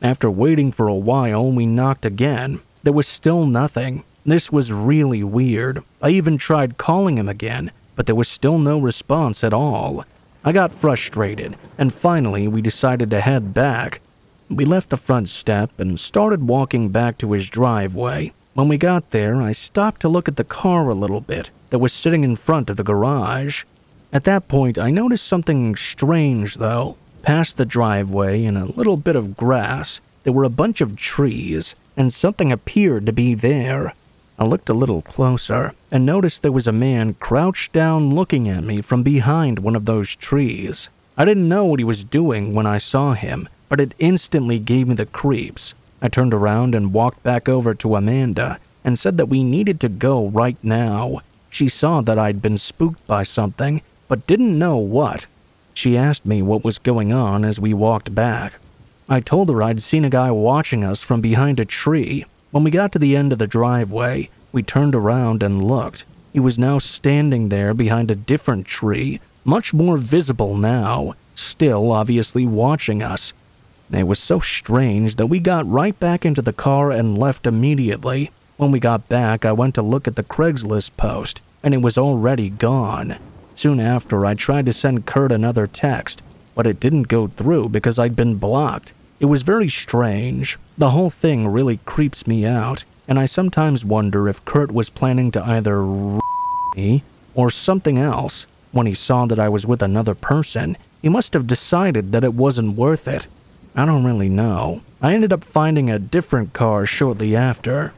After waiting for a while, we knocked again. There was still nothing. This was really weird. I even tried calling him again, but there was still no response at all. I got frustrated, and finally we decided to head back. We left the front step and started walking back to his driveway. When we got there, I stopped to look at the car a little bit that was sitting in front of the garage. At that point, I noticed something strange, though. Past the driveway and a little bit of grass, there were a bunch of trees, and something appeared to be there. I looked a little closer and noticed there was a man crouched down looking at me from behind one of those trees. I didn't know what he was doing when I saw him, but it instantly gave me the creeps. I turned around and walked back over to Amanda, and said that we needed to go right now. She saw that I'd been spooked by something, but didn't know what. She asked me what was going on as we walked back. I told her I'd seen a guy watching us from behind a tree. When we got to the end of the driveway, we turned around and looked. He was now standing there behind a different tree, much more visible now, still obviously watching us. It was so strange that we got right back into the car and left immediately. When we got back, I went to look at the Craigslist post, and it was already gone. Soon after, I tried to send Kurt another text, but it didn't go through because I'd been blocked. It was very strange. The whole thing really creeps me out, and I sometimes wonder if Kurt was planning to either me or something else. When he saw that I was with another person, he must have decided that it wasn't worth it. I don't really know. I ended up finding a different car shortly after.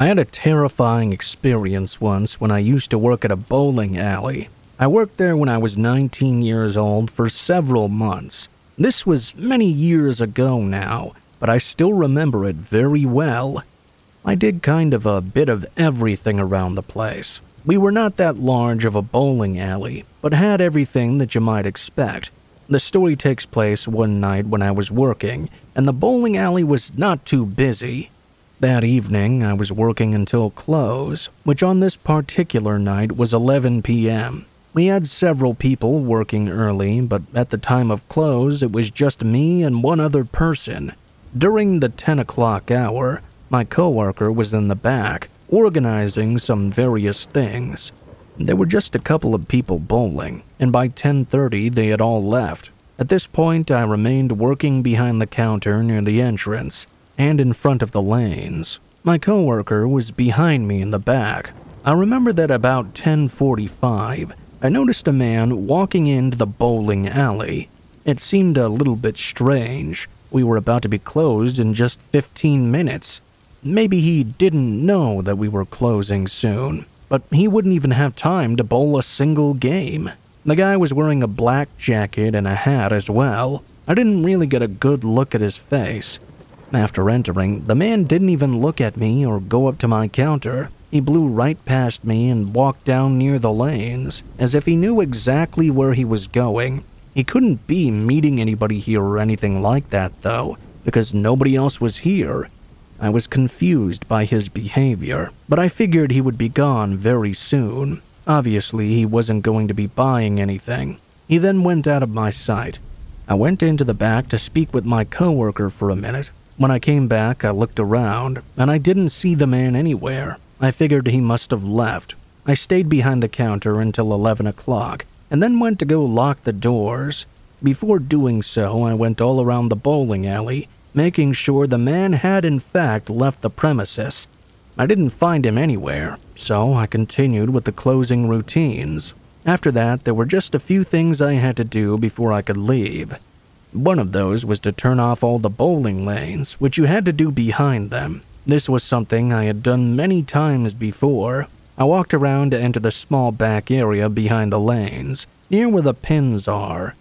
I had a terrifying experience once when I used to work at a bowling alley. I worked there when I was 19 years old for several months. This was many years ago now, but I still remember it very well. I did kind of a bit of everything around the place. We were not that large of a bowling alley, but had everything that you might expect. The story takes place one night when I was working, and the bowling alley was not too busy. That evening, I was working until close, which on this particular night was 11 p.m. We had several people working early, but at the time of close, it was just me and one other person. During the 10 o'clock hour, my coworker was in the back, organizing some various things. There were just a couple of people bowling, and by 10:30 they had all left. At this point, I remained working behind the counter near the entrance and in front of the lanes. My coworker was behind me in the back. I remember that about 10:45, I noticed a man walking into the bowling alley. It seemed a little bit strange. We were about to be closed in just 15 minutes. Maybe he didn't know that we were closing soon, but he wouldn't even have time to bowl a single game. The guy was wearing a black jacket and a hat as well. I didn't really get a good look at his face. After entering, the man didn't even look at me or go up to my counter. He blew right past me and walked down near the lanes, as if he knew exactly where he was going. He couldn't be meeting anybody here or anything like that, though, because nobody else was here. I was confused by his behavior, but I figured he would be gone very soon. Obviously, he wasn't going to be buying anything. He then went out of my sight. I went into the back to speak with my coworker for a minute. When I came back, I looked around, and I didn't see the man anywhere. I figured he must have left. I stayed behind the counter until 11 o'clock, and then went to go lock the doors. Before doing so, I went all around the bowling alley, making sure the man had in fact left the premises. I didn't find him anywhere, so I continued with the closing routines. After that, there were just a few things I had to do before I could leave. One of those was to turn off all the bowling lanes, which you had to do behind them. This was something I had done many times before. I walked around to enter the small back area behind the lanes, near where the pins are.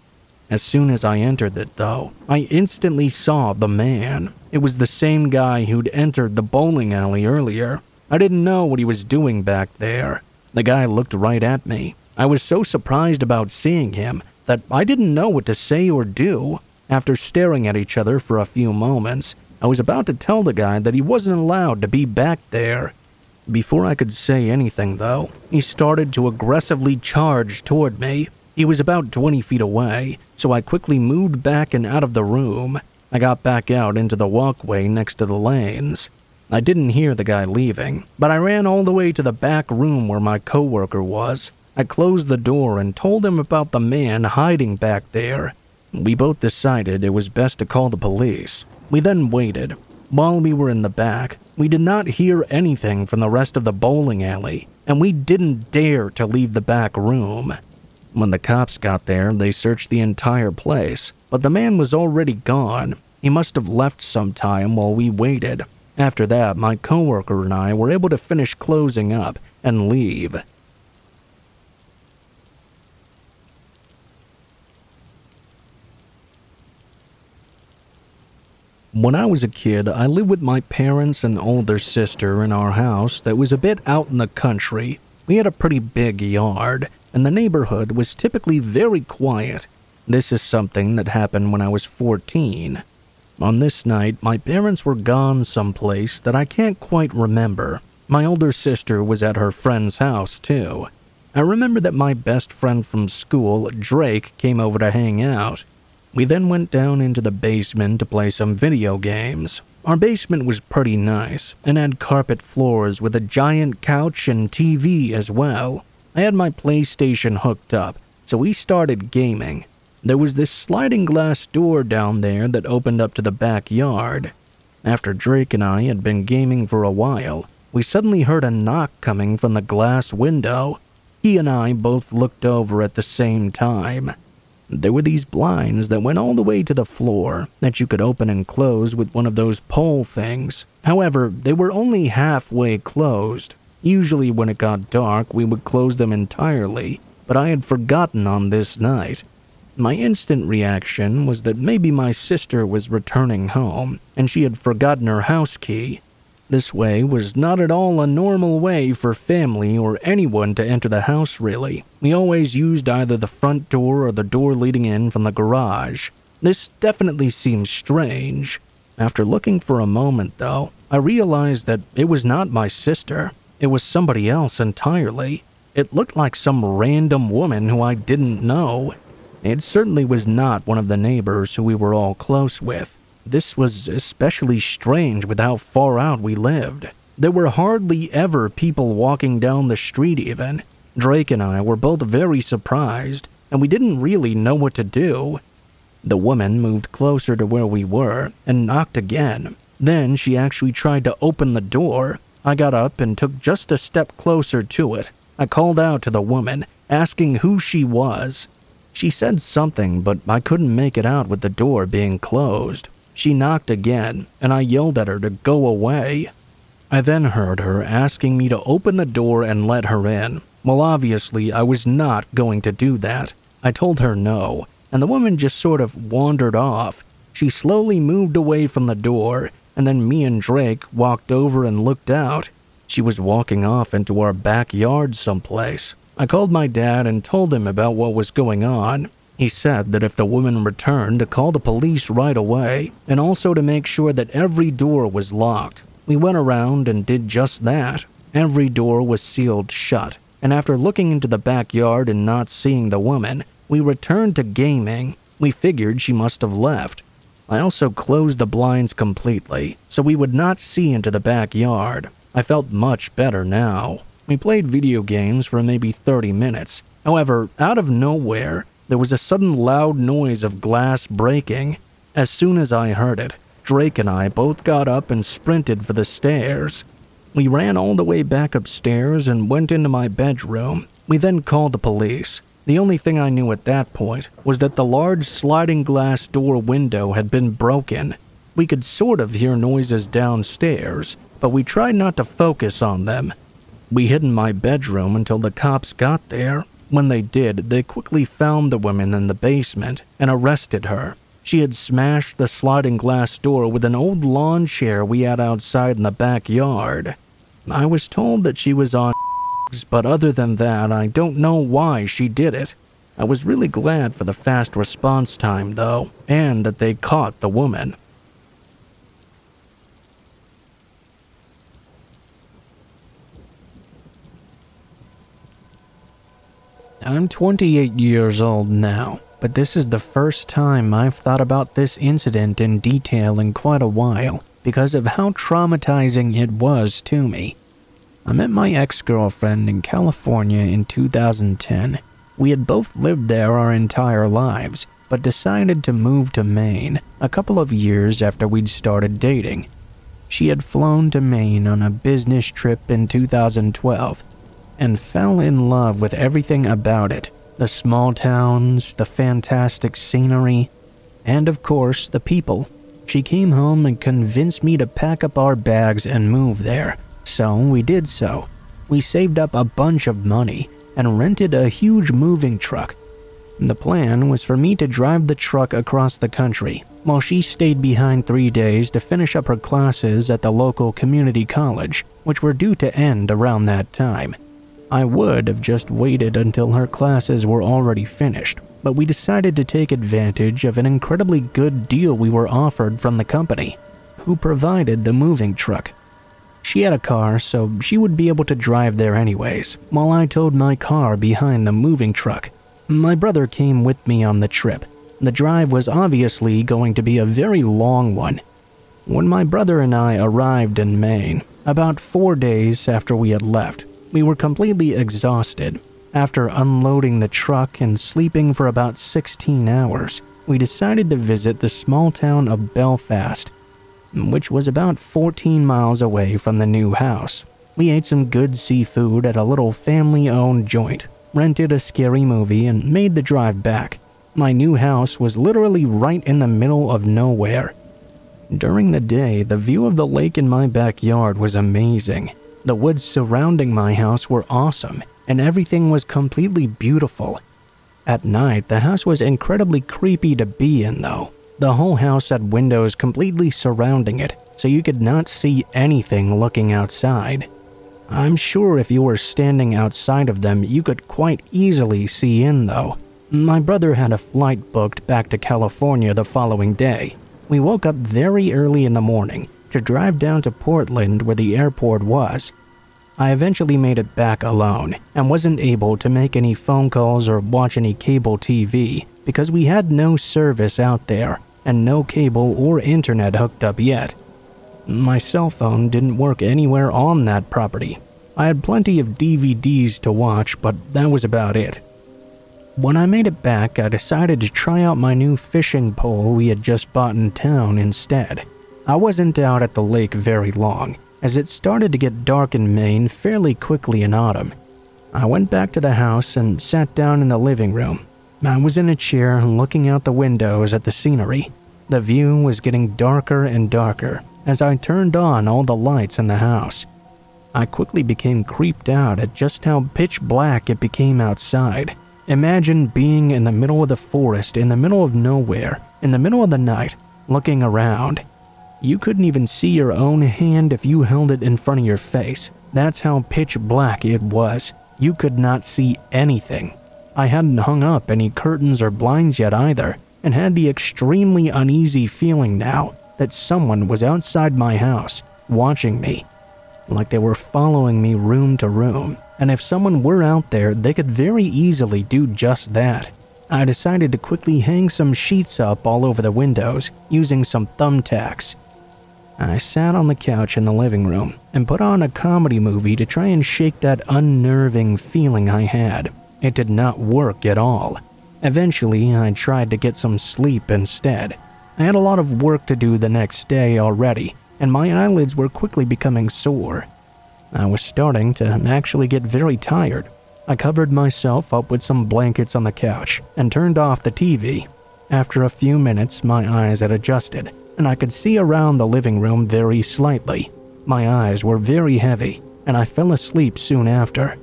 As soon as I entered it, though, I instantly saw the man. It was the same guy who'd entered the bowling alley earlier. I didn't know what he was doing back there. The guy looked right at me. I was so surprised about seeing him that I didn't know what to say or do. After staring at each other for a few moments, I was about to tell the guy that he wasn't allowed to be back there. Before I could say anything, though, he started to aggressively charge toward me. He was about 20 feet away, so I quickly moved back and out of the room. I got back out into the walkway next to the lanes. I didn't hear the guy leaving, but I ran all the way to the back room where my coworker was. I closed the door and told him about the man hiding back there. We both decided it was best to call the police. We then waited. While we were in the back, we did not hear anything from the rest of the bowling alley, and we didn't dare to leave the back room. When the cops got there, they searched the entire place, but the man was already gone. He must have left sometime while we waited. After that, my coworker and I were able to finish closing up and leave. When I was a kid, I lived with my parents and older sister in our house that was a bit out in the country. We had a pretty big yard, and the neighborhood was typically very quiet. This is something that happened when I was 14. On this night, my parents were gone someplace that I can't quite remember. My older sister was at her friend's house, too. I remember that my best friend from school, Drake, came over to hang out. We then went down into the basement to play some video games. Our basement was pretty nice and had carpet floors with a giant couch and TV as well. I had my PlayStation hooked up, so we started gaming. There was this sliding glass door down there that opened up to the backyard. After Drake and I had been gaming for a while, we suddenly heard a knock coming from the glass window. He and I both looked over at the same time. There were these blinds that went all the way to the floor that you could open and close with one of those pole things. However, they were only halfway closed. Usually when it got dark, we would close them entirely, but I had forgotten on this night. My instant reaction was that maybe my sister was returning home and she had forgotten her house key. This way was not at all a normal way for family or anyone to enter the house, really. We always used either the front door or the door leading in from the garage. This definitely seemed strange. After looking for a moment, though, I realized that it was not my sister. It was somebody else entirely. It looked like some random woman who I didn't know. It certainly was not one of the neighbors who we were all close with. This was especially strange with how far out we lived. There were hardly ever people walking down the street even. Drake and I were both very surprised, and we didn't really know what to do. The woman moved closer to where we were and knocked again. Then she actually tried to open the door. I got up and took just a step closer to it. I called out to the woman, asking who she was. She said something, but I couldn't make it out with the door being closed. She knocked again, and I yelled at her to go away. I then heard her asking me to open the door and let her in. Well, obviously, I was not going to do that. I told her no, and the woman just sort of wandered off. She slowly moved away from the door, and then me and Drake walked over and looked out. She was walking off into our backyard someplace. I called my dad and told him about what was going on. He said that if the woman returned, to call the police right away, and also to make sure that every door was locked. We went around and did just that. Every door was sealed shut, and after looking into the backyard and not seeing the woman, we returned to gaming. We figured she must have left. I also closed the blinds completely, so we would not see into the backyard. I felt much better now. We played video games for maybe 30 minutes. However, out of nowhere, there was a sudden loud noise of glass breaking. As soon as I heard it, Drake and I both got up and sprinted for the stairs. We ran all the way back upstairs and went into my bedroom. We then called the police. The only thing I knew at that point was that the large sliding glass door window had been broken. We could sort of hear noises downstairs, but we tried not to focus on them. We hid in my bedroom until the cops got there. When they did, they quickly found the woman in the basement and arrested her. She had smashed the sliding glass door with an old lawn chair we had outside in the backyard. I was told that she was on but other than that, I don't know why she did it. I was really glad for the fast response time, though, and that they caught the woman. I'm 28 years old now, but this is the first time I've thought about this incident in detail in quite a while because of how traumatizing it was to me. I met my ex-girlfriend in California in 2010. We had both lived there our entire lives, but decided to move to Maine a couple of years after we'd started dating. She had flown to Maine on a business trip in 2012 and fell in love with everything about it. The small towns, the fantastic scenery, and of course, the people. She came home and convinced me to pack up our bags and move there. So we did so. We saved up a bunch of money and rented a huge moving truck. The plan was for me to drive the truck across the country, while she stayed behind 3 days to finish up her classes at the local community college, which were due to end around that time. I would have just waited until her classes were already finished, but we decided to take advantage of an incredibly good deal we were offered from the company, who provided the moving truck. She had a car, so she would be able to drive there anyways, while I towed my car behind the moving truck. My brother came with me on the trip. The drive was obviously going to be a very long one. When my brother and I arrived in Maine, about 4 days after we had left, we were completely exhausted. After unloading the truck and sleeping for about 16 hours, we decided to visit the small town of Belfast, which was about 14 miles away from the new house. We ate some good seafood at a little family-owned joint, rented a scary movie, and made the drive back. My new house was literally right in the middle of nowhere. During the day, the view of the lake in my backyard was amazing. The woods surrounding my house were awesome, and everything was completely beautiful. At night, the house was incredibly creepy to be in though. The whole house had windows completely surrounding it, so you could not see anything looking outside. I'm sure if you were standing outside of them, you could quite easily see in though. My brother had a flight booked back to California the following day. We woke up very early in the morning to drive down to Portland where the airport was. I eventually made it back alone and wasn't able to make any phone calls or watch any cable TV because we had no service out there and no cable or internet hooked up yet. My cell phone didn't work anywhere on that property. I had plenty of DVDs to watch, but that was about it. When I made it back, I decided to try out my new fishing pole we had just bought in town instead. I wasn't out at the lake very long, as it started to get dark in Maine fairly quickly in autumn. I went back to the house and sat down in the living room. I was in a chair looking out the windows at the scenery. The view was getting darker and darker as I turned on all the lights in the house. I quickly became creeped out at just how pitch black it became outside. Imagine being in the middle of the forest, in the middle of nowhere, in the middle of the night, looking around. You couldn't even see your own hand if you held it in front of your face. That's how pitch black it was. You could not see anything. I hadn't hung up any curtains or blinds yet either, and had the extremely uneasy feeling now that someone was outside my house, watching me. Like they were following me room to room, and if someone were out there, they could very easily do just that. I decided to quickly hang some sheets up all over the windows, using some thumbtacks. I sat on the couch in the living room and put on a comedy movie to try and shake that unnerving feeling I had. It did not work at all. Eventually, I tried to get some sleep instead. I had a lot of work to do the next day already, and my eyelids were quickly becoming sore. I was starting to actually get very tired. I covered myself up with some blankets on the couch and turned off the TV. After a few minutes, my eyes had adjusted, and I could see around the living room very slightly. My eyes were very heavy, and I fell asleep soon after.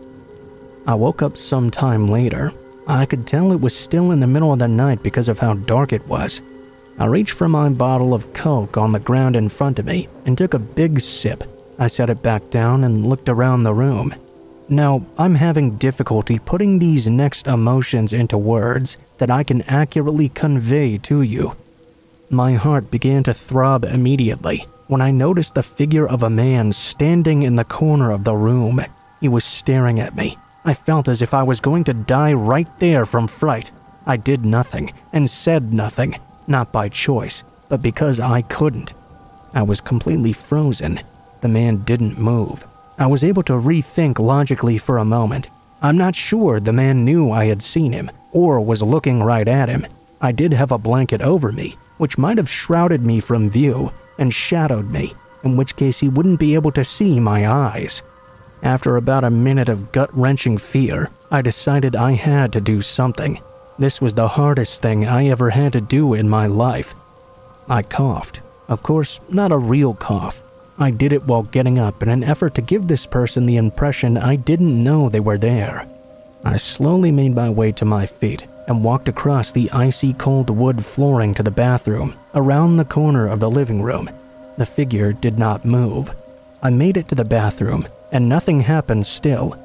I woke up some time later. I could tell it was still in the middle of the night because of how dark it was. I reached for my bottle of Coke on the ground in front of me and took a big sip. I set it back down and looked around the room. Now, I'm having difficulty putting these next emotions into words that I can accurately convey to you. My heart began to throb immediately when I noticed the figure of a man standing in the corner of the room. He was staring at me. I felt as if I was going to die right there from fright. I did nothing and said nothing, not by choice, but because I couldn't. I was completely frozen. The man didn't move. I was able to rethink logically for a moment. I'm not sure the man knew I had seen him or was looking right at him. I did have a blanket over me, which might have shrouded me from view and shadowed me, in which case he wouldn't be able to see my eyes. After about a minute of gut-wrenching fear, I decided I had to do something. This was the hardest thing I ever had to do in my life. I coughed. Of course, not a real cough. I did it while getting up in an effort to give this person the impression I didn't know they were there. I slowly made my way to my feet and walked across the icy cold wood flooring to the bathroom, around the corner of the living room. The figure did not move. I made it to the bathroom, and nothing happened still.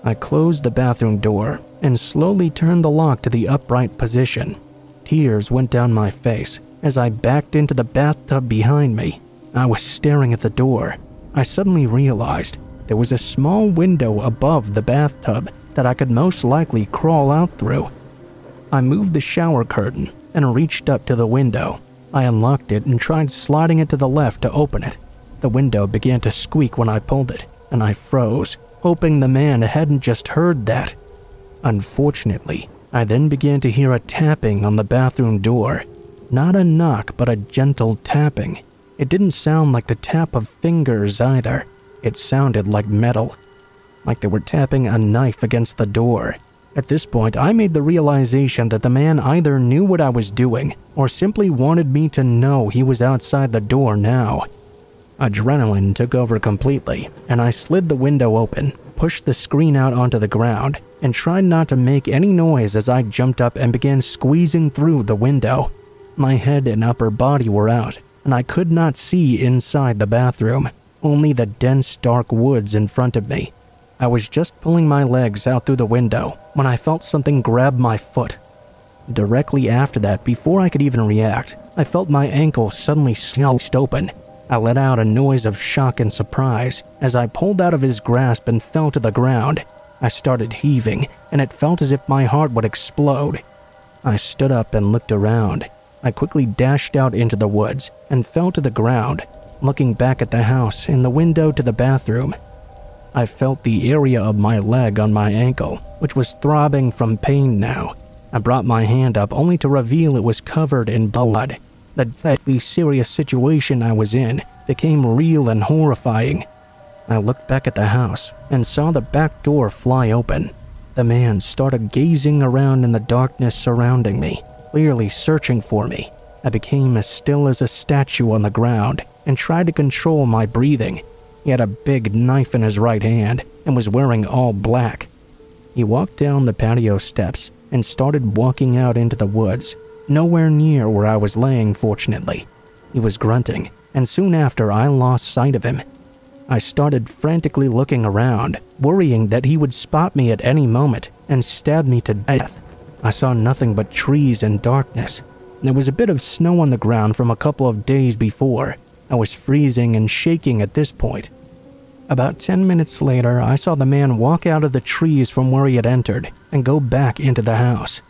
I closed the bathroom door and slowly turned the lock to the upright position. Tears went down my face as I backed into the bathtub behind me. I was staring at the door. I suddenly realized there was a small window above the bathtub that I could most likely crawl out through. I moved the shower curtain and reached up to the window. I unlocked it and tried sliding it to the left to open it. The window began to squeak when I pulled it, and I froze, hoping the man hadn't just heard that. Unfortunately, I then began to hear a tapping on the bathroom door. Not a knock, but a gentle tapping. It didn't sound like the tap of fingers either. It sounded like metal, like they were tapping a knife against the door. At this point, I made the realization that the man either knew what I was doing or simply wanted me to know he was outside the door now. Adrenaline took over completely, and I slid the window open, pushed the screen out onto the ground, and tried not to make any noise as I jumped up and began squeezing through the window. My head and upper body were out, and I could not see inside the bathroom, only the dense dark woods in front of me. I was just pulling my legs out through the window when I felt something grab my foot. Directly after that, before I could even react, I felt my ankle suddenly sliced open. I let out a noise of shock and surprise as I pulled out of his grasp and fell to the ground. I started heaving, and it felt as if my heart would explode. I stood up and looked around. I quickly dashed out into the woods and fell to the ground, looking back at the house and the window to the bathroom. I felt the area of my leg on my ankle, which was throbbing from pain now. I brought my hand up only to reveal it was covered in blood. The deathly serious situation I was in became real and horrifying. I looked back at the house and saw the back door fly open. The man started gazing around in the darkness surrounding me, clearly searching for me. I became as still as a statue on the ground and tried to control my breathing. He had a big knife in his right hand and was wearing all black. He walked down the patio steps and started walking out into the woods, nowhere near where I was laying, fortunately. He was grunting, and soon after I lost sight of him. I started frantically looking around, worrying that he would spot me at any moment and stab me to death. I saw nothing but trees and darkness. There was a bit of snow on the ground from a couple of days before. I was freezing and shaking at this point. About 10 minutes later, I saw the man walk out of the trees from where he had entered and go back into the house.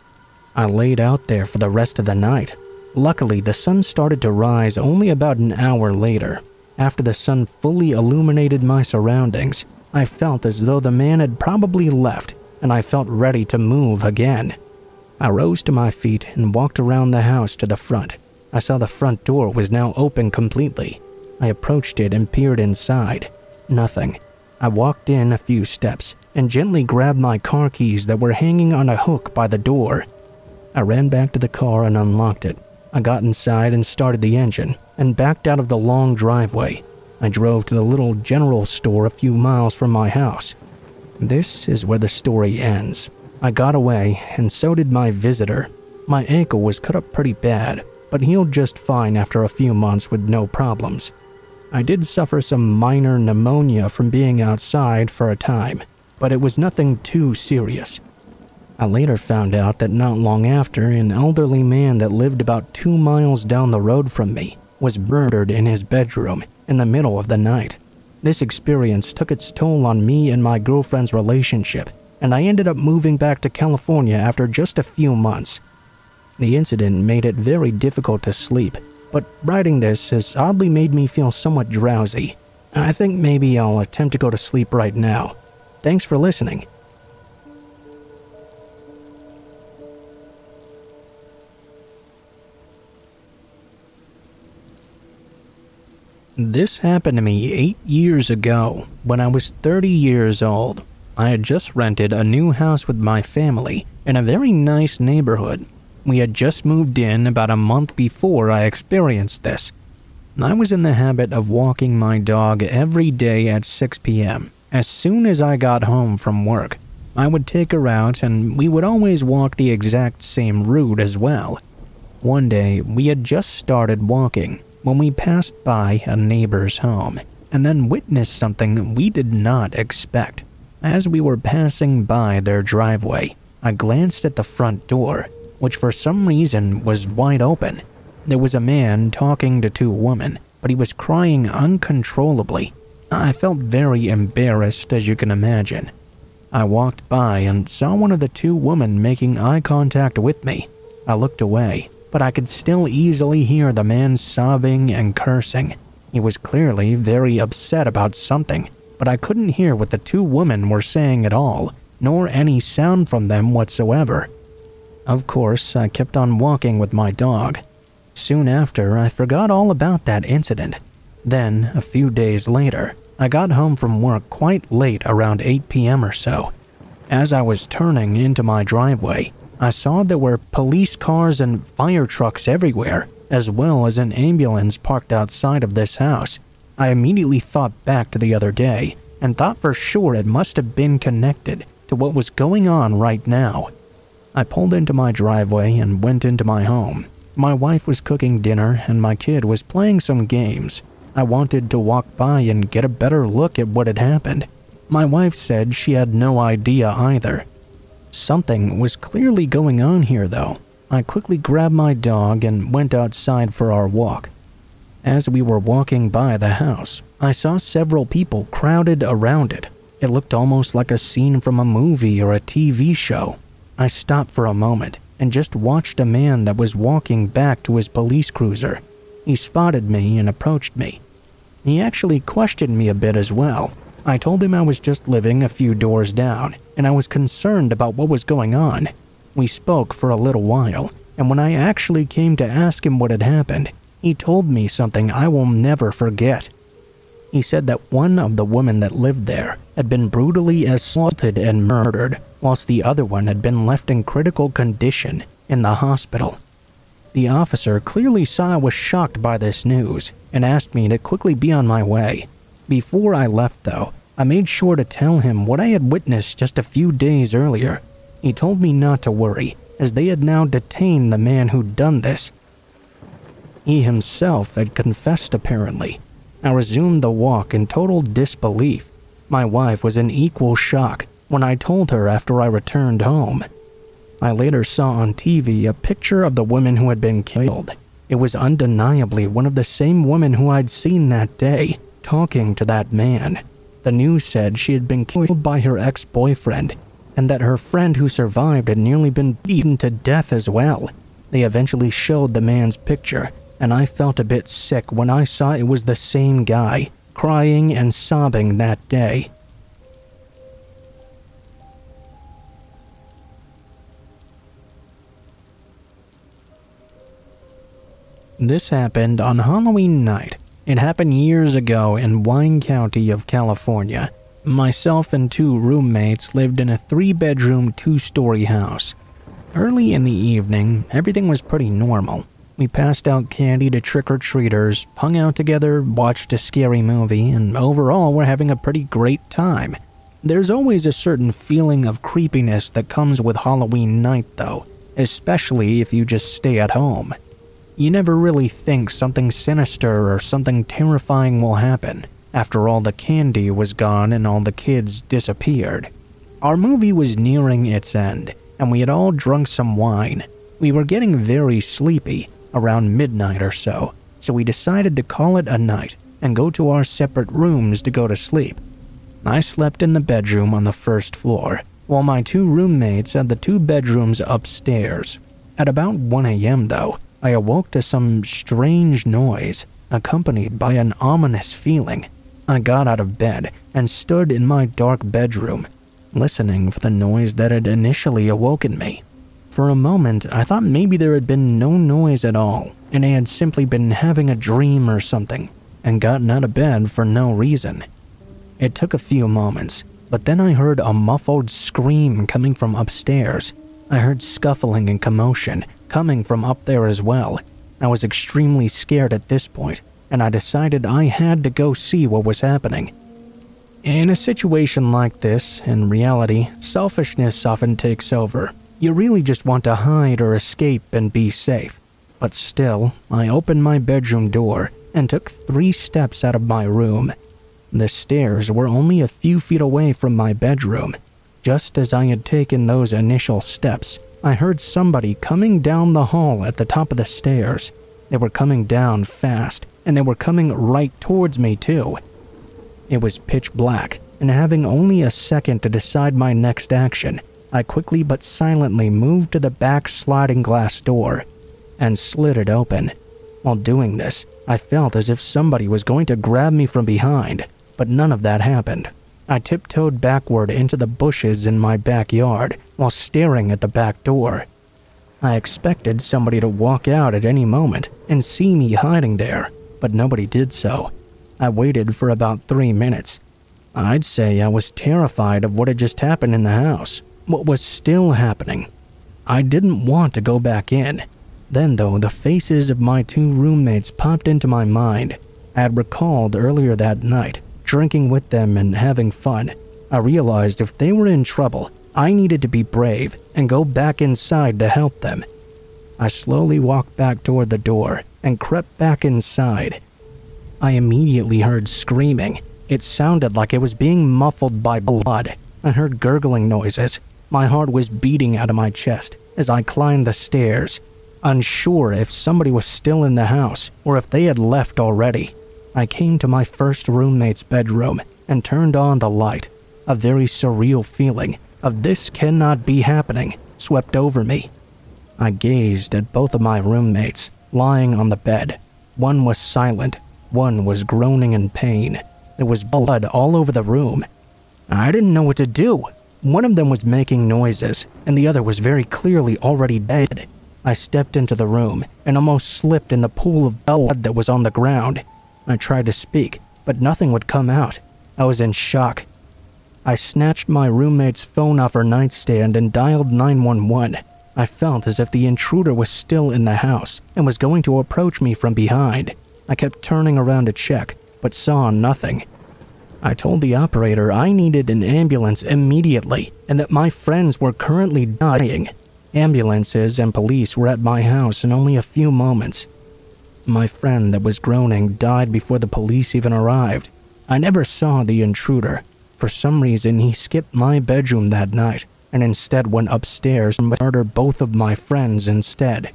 I laid out there for the rest of the night. Luckily, the sun started to rise only about an hour later. After the sun fully illuminated my surroundings, I felt as though the man had probably left, and I felt ready to move again. I rose to my feet and walked around the house to the front. I saw the front door was now open completely. I approached it and peered inside. Nothing. I walked in a few steps and gently grabbed my car keys that were hanging on a hook by the door. I ran back to the car and unlocked it. I got inside and started the engine and backed out of the long driveway. I drove to the little general store a few miles from my house. This is where the story ends. I got away, and so did my visitor. My ankle was cut up pretty bad, but healed just fine after a few months with no problems. I did suffer some minor pneumonia from being outside for a time, but it was nothing too serious. I later found out that not long after, an elderly man that lived about 2 miles down the road from me was murdered in his bedroom in the middle of the night. This experience took its toll on me and my girlfriend's relationship, and I ended up moving back to California after just a few months. The incident made it very difficult to sleep, but writing this has oddly made me feel somewhat drowsy. I think maybe I'll attempt to go to sleep right now. Thanks for listening. This happened to me 8 years ago, when I was 30 years old. I had just rented a new house with my family in a very nice neighborhood. We had just moved in about a month before I experienced this. I was in the habit of walking my dog every day at 6 p.m. as soon as I got home from work. I would take her out and we would always walk the exact same route as well. One day, we had just started walking when we passed by a neighbor's home and then witnessed something we did not expect. As we were passing by their driveway, I glanced at the front door, which for some reason was wide open. There was a man talking to two women, but he was crying uncontrollably. I felt very embarrassed, as you can imagine. I walked by and saw one of the two women making eye contact with me. I looked away, but I could still easily hear the man sobbing and cursing. He was clearly very upset about something, but I couldn't hear what the two women were saying at all, nor any sound from them whatsoever. Of course, I kept on walking with my dog. Soon after, I forgot all about that incident. Then, a few days later, I got home from work quite late, around 8 p.m. or so. As I was turning into my driveway, I saw there were police cars and fire trucks everywhere, as well as an ambulance parked outside of this house. I immediately thought back to the other day, and thought for sure it must have been connected to what was going on right now. I pulled into my driveway and went into my home. My wife was cooking dinner and my kid was playing some games. I wanted to walk by and get a better look at what had happened. My wife said she had no idea either. Something was clearly going on here though. I quickly grabbed my dog and went outside for our walk. As we were walking by the house, I saw several people crowded around it. It looked almost like a scene from a movie or a TV show. I stopped for a moment and just watched a man that was walking back to his police cruiser. He spotted me and approached me. He actually questioned me a bit as well. I told him I was just living a few doors down, and I was concerned about what was going on. We spoke for a little while, and when I actually came to ask him what had happened, he told me something I will never forget. He said that one of the women that lived there had been brutally assaulted and murdered, whilst the other one had been left in critical condition in the hospital. The officer clearly saw I was shocked by this news and asked me to quickly be on my way. Before I left though, I made sure to tell him what I had witnessed just a few days earlier. He told me not to worry, as they had now detained the man who'd done this. He himself had confessed apparently. I resumed the walk in total disbelief. My wife was in equal shock when I told her after I returned home. I later saw on TV a picture of the woman who had been killed. It was undeniably one of the same women who I'd seen that day, talking to that man. The news said she had been killed by her ex-boyfriend, and that her friend who survived had nearly been beaten to death as well. They eventually showed the man's picture, and I felt a bit sick when I saw it was the same guy, crying and sobbing that day. This happened on Halloween night. It happened years ago in Wine County of California. Myself and two roommates lived in a 3-bedroom, 2-story house. Early in the evening, everything was pretty normal. We passed out candy to trick-or-treaters, hung out together, watched a scary movie, and overall we're having a pretty great time. There's always a certain feeling of creepiness that comes with Halloween night though, especially if you just stay at home. You never really think something sinister or something terrifying will happen after all the candy was gone and all the kids disappeared. Our movie was nearing its end, and we had all drunk some wine. We were getting very sleepy, around midnight or so we decided to call it a night and go to our separate rooms to go to sleep. I slept in the bedroom on the first floor, while my two roommates had the 2 bedrooms upstairs. At about 1 a.m. though, I awoke to some strange noise, accompanied by an ominous feeling. I got out of bed and stood in my dark bedroom, listening for the noise that had initially awoken me. For a moment, I thought maybe there had been no noise at all, and I had simply been having a dream or something, and gotten out of bed for no reason. It took a few moments, but then I heard a muffled scream coming from upstairs. I heard scuffling and commotion coming from up there as well. I was extremely scared at this point, and I decided I had to go see what was happening. In a situation like this, in reality, selfishness often takes over. You really just want to hide or escape and be safe. But still, I opened my bedroom door and took 3 steps out of my room. The stairs were only a few feet away from my bedroom. Just as I had taken those initial steps, I heard somebody coming down the hall at the top of the stairs. They were coming down fast, and they were coming right towards me too. It was pitch black, and having only a second to decide my next action, I quickly but silently moved to the back sliding glass door and slid it open. While doing this, I felt as if somebody was going to grab me from behind, but none of that happened. I tiptoed backward into the bushes in my backyard while staring at the back door. I expected somebody to walk out at any moment and see me hiding there, but nobody did so. I waited for about 3 minutes. I'd say I was terrified of what had just happened in the house, what was still happening. I didn't want to go back in. Then though, the faces of my 2 roommates popped into my mind. I had recalled earlier that night, drinking with them and having fun. I realized if they were in trouble, I needed to be brave and go back inside to help them. I slowly walked back toward the door and crept back inside. I immediately heard screaming. It sounded like it was being muffled by blood. I heard gurgling noises. My heart was beating out of my chest as I climbed the stairs, unsure if somebody was still in the house or if they had left already. I came to my first roommate's bedroom and turned on the light. A very surreal feeling of "this cannot be happening" swept over me. I gazed at both of my roommates lying on the bed. One was silent. One was groaning in pain. There was blood all over the room. I didn't know what to do. One of them was making noises, and the other was very clearly already dead. I stepped into the room and almost slipped in the pool of blood that was on the ground. I tried to speak, but nothing would come out. I was in shock. I snatched my roommate's phone off her nightstand and dialed 911. I felt as if the intruder was still in the house and was going to approach me from behind. I kept turning around to check, but saw nothing. I told the operator I needed an ambulance immediately and that my friends were currently dying. Ambulances and police were at my house in only a few moments. My friend that was groaning died before the police even arrived. I never saw the intruder. For some reason, he skipped my bedroom that night and instead went upstairs and murdered both of my friends instead.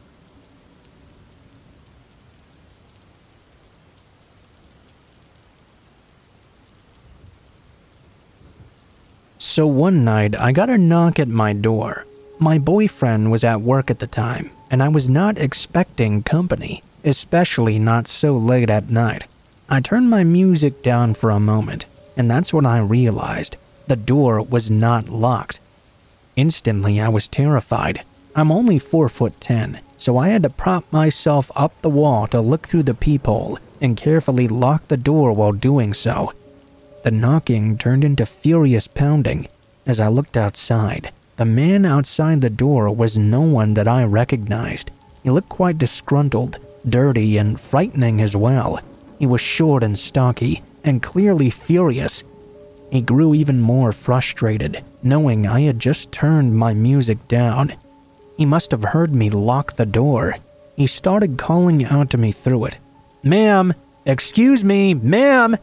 So one night, I got a knock at my door. My boyfriend was at work at the time, and I was not expecting company, especially not so late at night. I turned my music down for a moment, and that's when I realized the door was not locked. Instantly, I was terrified. I'm only 4'10", so I had to prop myself up the wall to look through the peephole and carefully lock the door while doing so. The knocking turned into furious pounding. As I looked outside, the man outside the door was no one that I recognized. He looked quite disgruntled, dirty, and frightening as well. He was short and stocky, and clearly furious. He grew even more frustrated, knowing I had just turned my music down. He must have heard me lock the door. He started calling out to me through it. "Ma'am! Excuse me, ma'am!"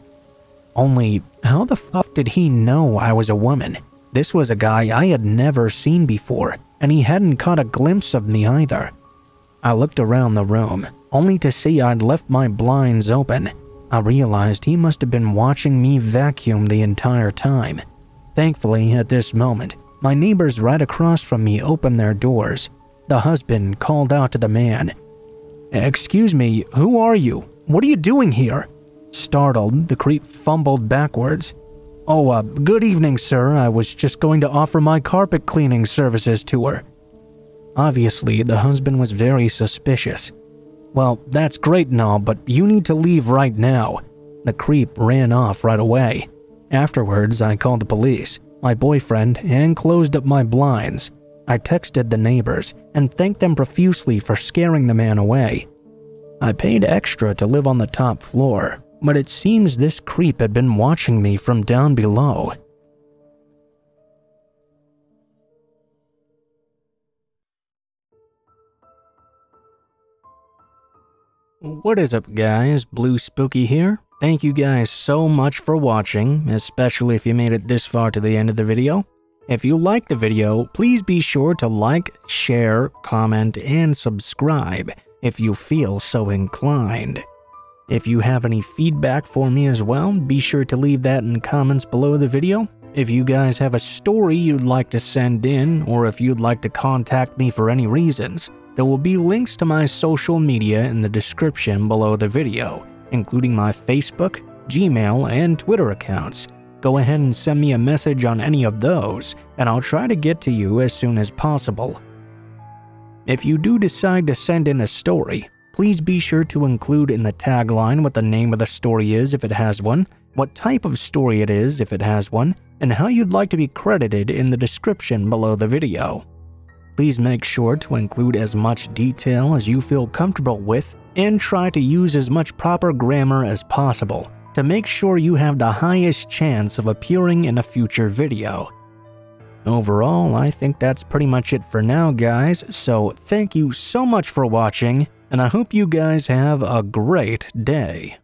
Only, how the fuck did he know I was a woman? This was a guy I had never seen before, and he hadn't caught a glimpse of me either. I looked around the room, only to see I'd left my blinds open. I realized he must have been watching me vacuum the entire time. Thankfully, at this moment, my neighbors right across from me opened their doors. The husband called out to the man, "Excuse me, who are you? What are you doing here?" Startled, the creep fumbled backwards. "Oh, good evening, sir. I was just going to offer my carpet cleaning services to her." Obviously, the husband was very suspicious. "Well, that's great and all, but you need to leave right now." The creep ran off right away. Afterwards, I called the police, my boyfriend, and closed up my blinds. I texted the neighbors and thanked them profusely for scaring the man away. I paid extra to live on the top floor. but it seems this creep had been watching me from down below. What is up, guys? Blue Spooky here. Thank you guys so much for watching, especially if you made it this far to the end of the video. If you liked the video, please be sure to like, share, comment, and subscribe if you feel so inclined. If you have any feedback for me as well, be sure to leave that in the comments below the video. If you guys have a story you'd like to send in, or if you'd like to contact me for any reasons, there will be links to my social media in the description below the video, including my Facebook, Gmail, and Twitter accounts. Go ahead and send me a message on any of those, and I'll try to get to you as soon as possible. If you do decide to send in a story, please be sure to include in the tagline what the name of the story is if it has one, what type of story it is if it has one, and how you'd like to be credited in the description below the video. Please make sure to include as much detail as you feel comfortable with and try to use as much proper grammar as possible to make sure you have the highest chance of appearing in a future video. Overall, I think that's pretty much it for now, guys, so thank you so much for watching, and I hope you guys have a great day.